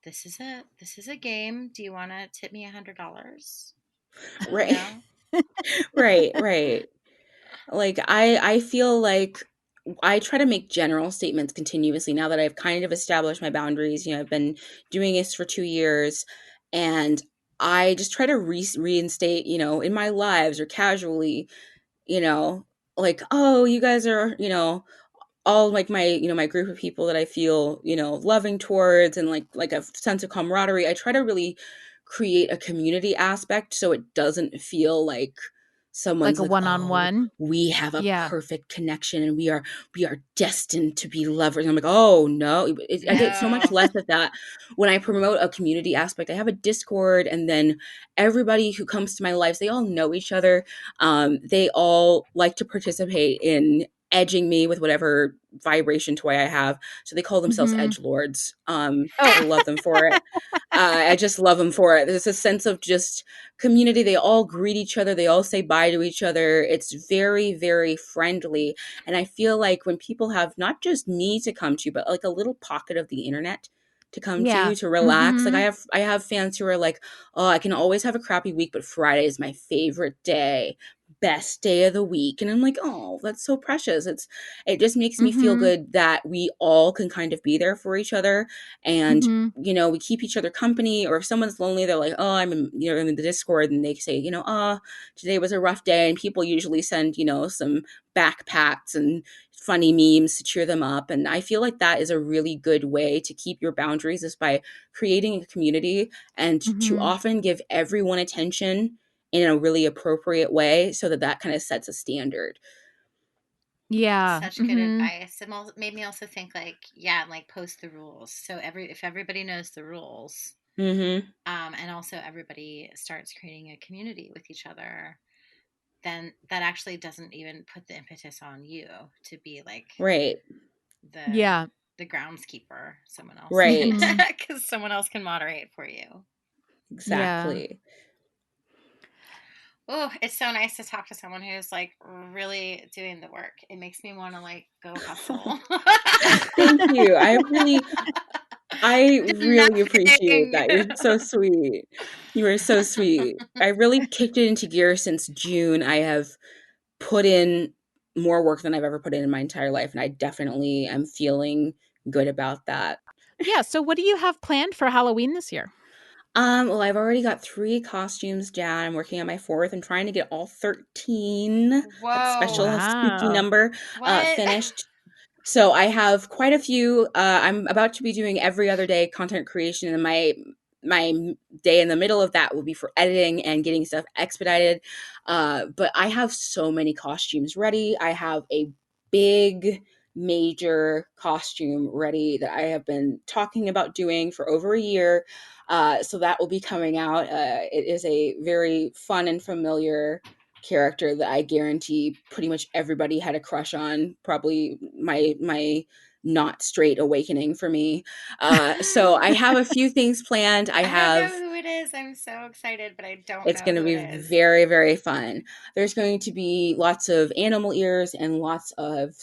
this is a game. Do you want to tip me $100? You Right. know? Right, right. Like I feel like I try to make general statements continuously now that I've kind of established my boundaries. I've been doing this for 2 years, and I just try to reinstate, in my lives or casually, you know, like, "Oh, you guys are, all like my group of people that I feel, loving towards, and like a sense of camaraderie." I try to really create a community aspect so it doesn't feel like Like someone's a like, "Oh, one-on-one? we have a Yeah. perfect connection and we are destined to be lovers." And I'm like, "Oh no." I get so much No. less of that when I promote a community aspect. I have a Discord, and then everybody who comes to my lives, they all know each other. They all like to participate in edging me with whatever vibration toy I have. So they call themselves Mhm. edge lords. Oh. I love them for it. I just love them for it. There's a sense of just community. They all greet each other. They all say bye to each other. It's very, very friendly. And I feel like when people have not just me to come to, but like a little pocket of the internet to come Yeah. to relax. Like Mhm. I have fans who are like, "Oh, I can always have a crappy week, but Friday is my favorite day. Best day of the week." And I'm like, "Oh, that's so precious." It just makes me feel Mhm. good that we all can kind of be there for each other, and Mhm. we keep each other company. Or if someone's lonely, they're like, "Oh, I'm in the Discord," and they say, "Oh, today was a rough day." And people usually send, some backpacks and funny memes to cheer them up. And I feel like that is a really good way to keep your boundaries, is by creating a community and to Mhm. often give everyone attention in a really appropriate way, so that that kind of sets a standard. Yeah. Such good Mhm. advice. It made me also think like, yeah, like post the rules. So if everybody knows the rules, Mm-hmm. and also everybody starts creating a community with each other, then that actually doesn't even put the impetus on you to be like Right. the Yeah. the groundskeeper. Someone else, Mhm. because someone else can moderate for you. Yeah. Exactly. Oh, it's so nice to talk to someone who's like really doing the work. It makes me want to like go hustle. Thank you. I really appreciate Nothing. that. You're so sweet. You are so sweet. I really kicked it into gear since June. I have put in more work than I've ever put in my entire life, and I definitely am feeling good about that. Yeah, so what do you have planned for Halloween this year? Well, I've already got 3 costumes down. I'm working on my 4th. I'm trying to get all 13, that Whoa. special spooky Wow. number, What? finished. So I have quite a few. I'm about to be doing every other day content creation, and my day in the middle of that will be for editing and getting stuff expedited. But I have so many costumes ready. I have a big major costume ready that I have been talking about doing for over a year. So that will be coming out. It is a very fun and familiar character that I guarantee pretty much everybody had a crush on. Probably my not straight awakening for me. So I have a few things planned. I I don't know have. who it is. I'm so excited, but I don't It's know going to who it be is. very, very fun. There's going to be lots of animal ears and lots of,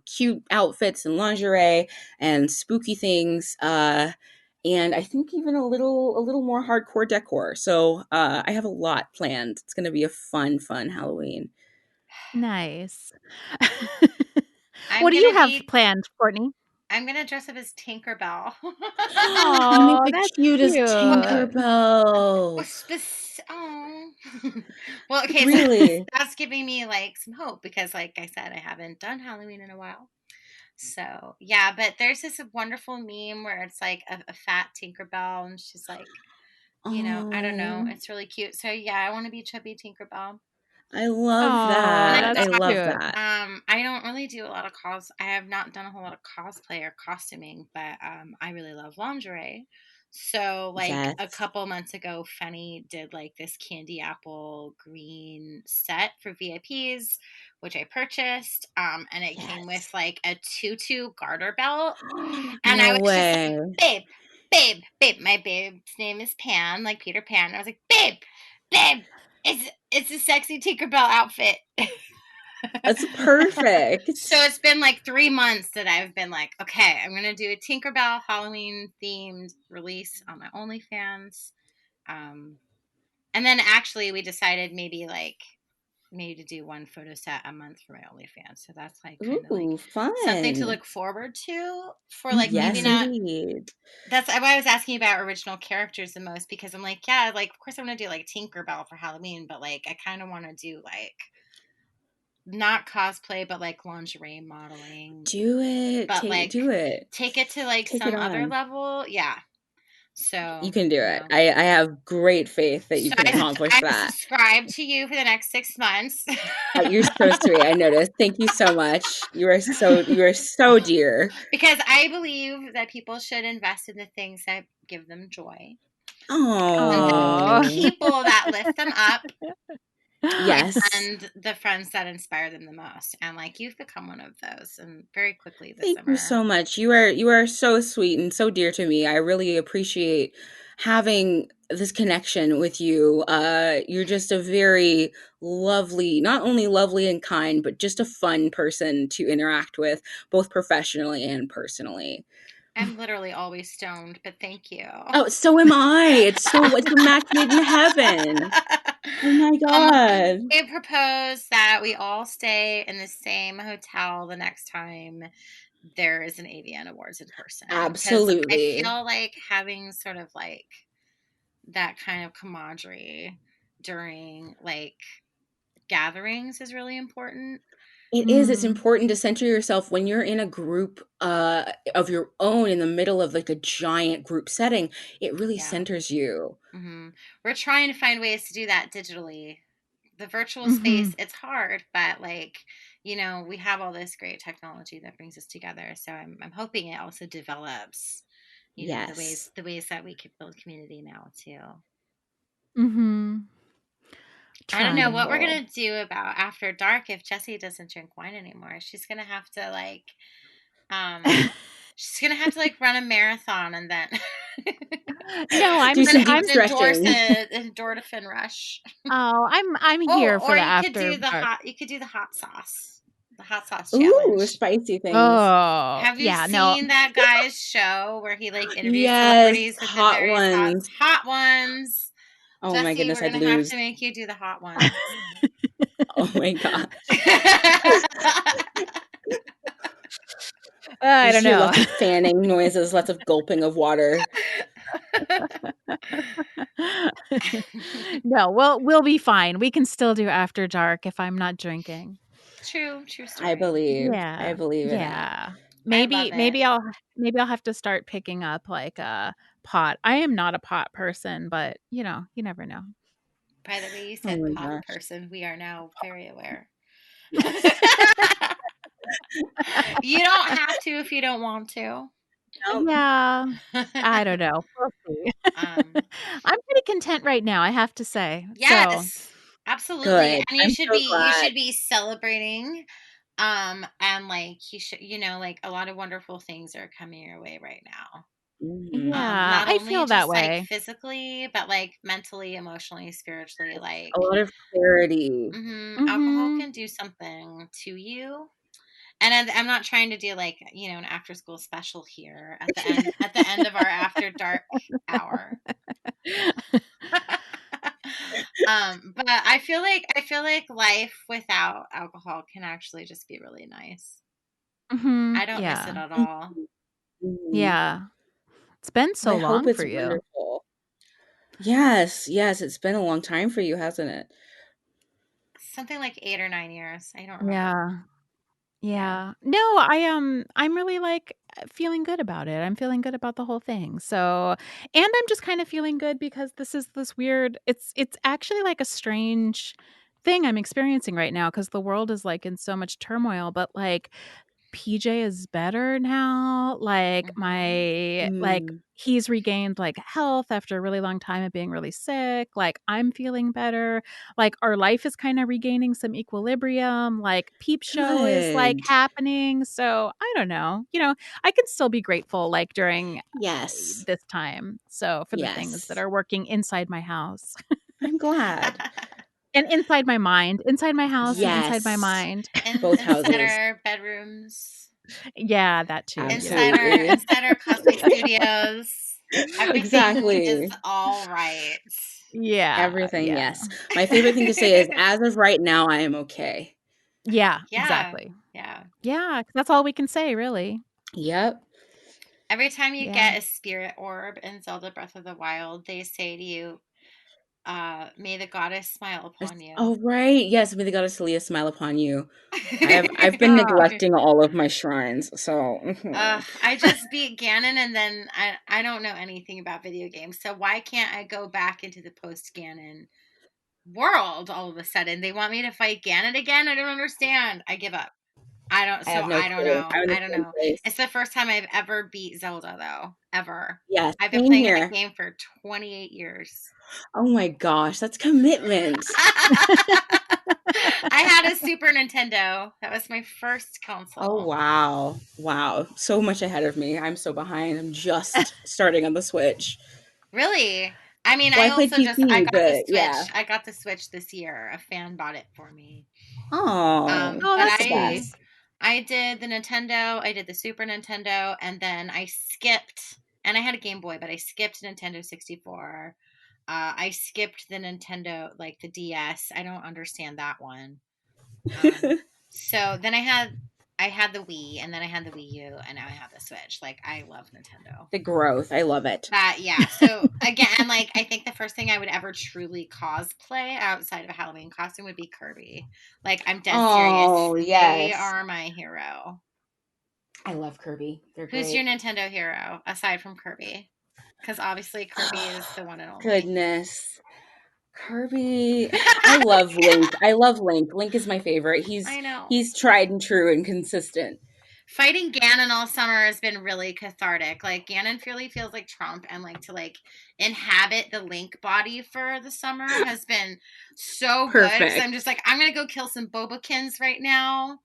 cute outfits and lingerie and spooky things. And I think even a little more hardcore decor. So I have a lot planned. It's going to be a fun Halloween. Nice. I'm What do you gonna have be. planned, Courtney? I'm gonna dress up as Tinkerbell. You make Oh, the that's cutest cute. Tinkerbell. Oh. Well, okay, so Really? that's giving me like some hope because, like I said, I haven't done Halloween in a while. So yeah, but there's this wonderful meme where it's like a fat Tinkerbell, and she's like, I don't know, Oh, it's really cute. So yeah, I want to be chubby Tinkerbell. I love And Oh, I that. that's I thought, love cute. that. I don't really do a lot of I have not done a whole lot of cosplay or costuming, but I really love lingerie. So like a Yes. couple months ago, Fenny did like this candy apple green set for VIPs, which I purchased. And it came with Yes. like a tutu garter belt. And I No was just way. like, babe, babe, babe. My babe's name is Pan, like Peter Pan. And I was like, babe, it's a sexy Tinkerbell outfit. That's perfect. So it's been like 3 months that I've been like, okay, I'm gonna do a Tinkerbell Halloween themed release on my OnlyFans. Um, and then actually we decided maybe to do one photo set a month for my OnlyFans. So that's like kind of like Ooh, something to fun. look forward to for like maybe Yes, Mhm. not. indeed. That's why I was asking about original characters the most because I'm like, yeah, like of course I'm gonna do like Tinkerbell for Halloween, but like I kind of want to do like not cosplay, but like lingerie modeling, Do it. but like Do it. take it to like Take it some other on. level. Yeah. You So, can do it. I have great faith that you So can I, accomplish I that. subscribe to you for the next 6 months. You're so sweet. I noticed. Thank you so much. You are so dear. Because I believe that people should invest in the things that give them joy and the Oh, people that lift them up yes. and the friends that inspire them the most. And like you've become one of those and very quickly this Thank you summer. so much. You are so sweet and so dear to me. I really appreciate having this connection with you. You're just a very lovely, not only lovely and kind, but just a fun person to interact with, both professionally and personally. I'm literally always stoned, but thank you. Oh, so am I. It's a match made in heaven. Oh my um, God. we propose that we all stay in the same hotel the next time there is an AVN Awards in person because I Absolutely. feel like having sort of like that kind of camaraderie during like gatherings is really important. It is. It's Mm. important to center yourself when you're in a group of your own in the middle of like a giant group setting. It really Yeah. centers you. We're trying to find ways to do that digitally. The virtual space, Mhm. it's hard, but like, we have all this great technology that brings us together. So I'm hoping it also develops, the ways Yes. that we could build community now too. Mhm. I don't know what we're Trying. gonna do about after dark if Jessie doesn't drink wine anymore. Um, she's gonna have to like run a marathon and then No, Do then some have deep to endorse stretching. a endorphin rush. I'm Oh, here for or the you could after do the dark. hot. You could do the hot sauce Ooh, challenge. spicy things. Oh, Have you yeah, no. seen that guy's show where he like interviews Yes, celebrities with the hot various ones. hot ones? Oh my Jessie, goodness, we're I'd gonna have lose. to make you do the hot ones. Oh my gosh. You I just don't hear know. lots of fanning noises, lots of gulping of water. No, we'll be fine. We can still do After Dark if I'm not drinking. True story. I believe Yeah. in it. Yeah. I love Maybe it. I'll have to start picking up like a pot. I am not a pot person, but you never know. By the way, you Oh said my pot gosh. person. We are now very aware. You don't have to if you don't want to. Yeah. I don't know. We'll see. um, I'm pretty content right now, I have to say. So, yes, absolutely. Good. And I'm so you glad. should be celebrating. And like you should, like a lot of wonderful things are coming your way right now. yeah, Not I only feel that just like way. physically, but like mentally, emotionally, spiritually. Like, A lot of clarity. alcohol Mhm. can do something to you. And I'm not trying to do like an after school special here at the end of our after dark hour. But I feel like life without alcohol can actually just be really nice. Mhm. I don't miss it Yeah. at all. Mhm. Yeah. It's been I so hope long it's for you. wonderful. Yes, it's been a long time for you, hasn't it? Something like 8 or 9 years. I don't remember. Yeah. Yeah. Yeah. No, I'm really like feeling good about it. I'm feeling good about the whole thing. So, and I'm just kind of feeling good because this is this weird it's actually like a strange thing I'm experiencing right now because the world is like in so much turmoil, but like PJ is better now. Like Mm-hmm. Mm. he's regained like health after a really long time of being really sick. Like I'm feeling better. Like our life is kind of regaining some equilibrium. Like Peep Show is like Good. happening. So I don't know. I can still be grateful like during Yes. this time. So for the things that Yes. are working inside my house I'm glad. and inside my mind, inside my house and inside my Yes. mind. Both Inside houses. our bedrooms, Yeah, that too. Yeah. Absolutely. inside our cosplay studios, everything is Exactly. all right. Yeah. Everything, Yeah. yes. My favorite thing to say is, as of right now, I am okay. Yeah, Yeah, exactly. yeah. Yeah, 'cause that's all we can say, really. Yep. Every time you Yeah. get a spirit orb in Zelda Breath of the Wild, they say to you, may the goddess smile upon you. Oh, right. Yes, may the goddess Celia smile upon you. I've been Ah, neglecting all of my shrines, so I just beat Ganon, and then I don't know anything about video games, so why can't I go back into the post Ganon world all of a sudden? They want me to fight Ganon again? I don't understand. I give up. I have no I don't clue. know. I'm in the I don't same know. place. It's the first time I've ever beat Zelda though. Ever. Yes, I've been same playing that here. game for 28 years. Oh my gosh, that's commitment. I had a Super Nintendo. That was my first Oh console. wow. Wow. So much ahead of me. I'm so behind. I'm just starting on the Switch. Really? I mean, Well, I I played also just I PC, got the but Switch. yeah. I got the Switch this year. A fan bought it for me. Oh, oh, But that's that's the sweet. best. I did the Nintendo, I did the Super Nintendo, and then I skipped, and I had a Game Boy, but I skipped Nintendo 64. I skipped the Nintendo, like the DS. I don't understand that one. Um, so then I had the Wii, and then I had the Wii U, and now I have the Switch. Like I love Nintendo. The growth. I love it. That yeah. So again, like I think the first thing I would ever truly cosplay outside of a Halloween costume would be Kirby. Like I'm dead serious. Oh, They yes. are my hero. I love Kirby. They're Who's your great. Nintendo hero aside from Kirby? Because obviously Kirby is the one and only. Goodness. Kirby. I love Link. I love Link. Link is my favorite. He's I know. he's tried and true and consistent. Fighting Ganon all summer has been really cathartic. Like Ganon really feels like Trump, and like to like inhabit the Link body for the summer has been so good. Because Perfect. I'm just like I'm gonna go kill some Bobakins right now.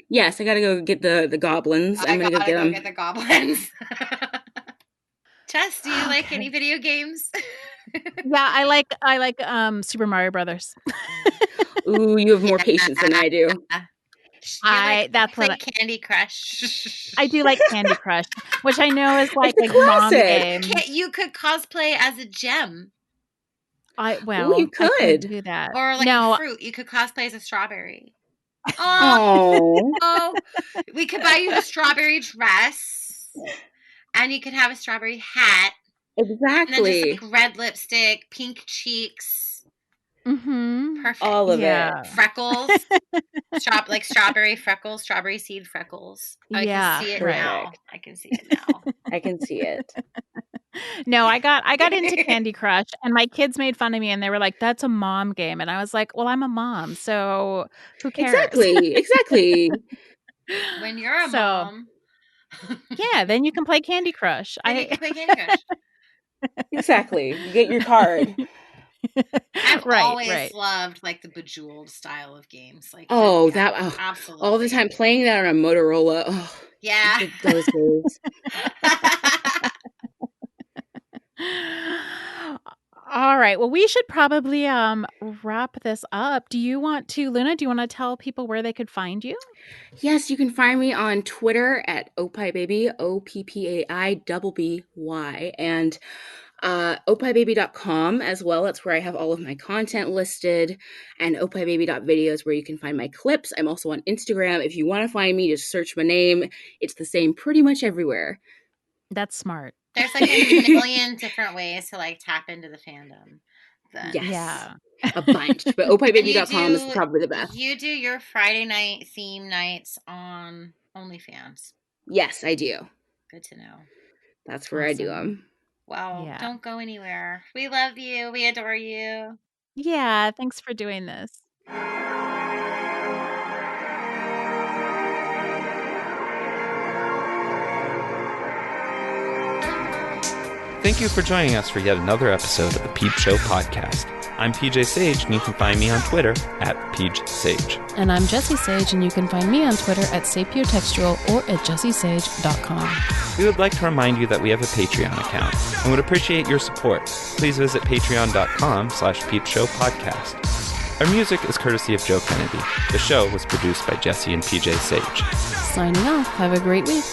Yes, I gotta go get the goblins. I'm I gonna go gotta get go them. get the goblins. Tess, do you like Okay. any video games? Yeah, I like Super Mario Brothers. Ooh, you have more patience than Yeah. I do. You like That's what play Candy Crush. I do like Candy Crush, which I know is like It's a a mom classic. game. You could cosplay as a gem Ooh, you I could could. do that. or like a No, fruit. You could cosplay as a strawberry. Oh, Oh. we could buy you the strawberry dress, and you could have a strawberry hat. And then Exactly. just like red lipstick, pink cheeks. Mm-hmm. Perfect. All of Yeah. it. Freckles. Strawberry freckles, strawberry seed freckles. I Yeah, can see it right. now. Perfect. I can see it now. I can see it. No, I got into Candy Crush, and my kids made fun of me, and they were like, "That's a mom game," and I was like, "Well, I'm a mom, so who cares?" Exactly. When you're a So, mom. yeah, then you can play Candy Crush. Then you can play Candy Crush. Exactly. You get your card. I've Right, always right. loved like the Bejeweled style of games. Like Oh, yeah, absolutely. all the time playing that on a Motorola. Oh, Yeah. those days. All right. Well, we should probably wrap this up. Luna, do you want to tell people where they could find you? Yes, you can find me on Twitter at Oppaibby, OPPAIBBY, and Oppaibby.com as well. That's where I have all of my content listed, and Oppaibby.video is where you can find my clips. I'm also on Instagram. If you want to find me, just search my name. It's the same pretty much everywhere. That's smart. There's like a million different ways to like tap into the fandom. Then. Yes. Yeah. A bunch. But Oppaibby.com is probably the best. You do your Friday night theme nights on OnlyFans. Yes, I do. Good to know. That's where I do them. Well, Yeah. don't go anywhere. We love you. We adore you. Yeah. Thanks for doing this. Thank you for joining us for yet another episode of the Peep Show podcast. I'm PJ Sage, and you can find me on Twitter at PeachSage. And I'm Jessie Sage, and you can find me on Twitter at sapiotextual or at jessiesage.com. We would like to remind you that we have a Patreon account and would appreciate your support. Please visit patreon.com/peepshowpodcast. Our music is courtesy of Joe Kennedy. The show was produced by Jessie and PJ Sage. Signing off. Have a great week.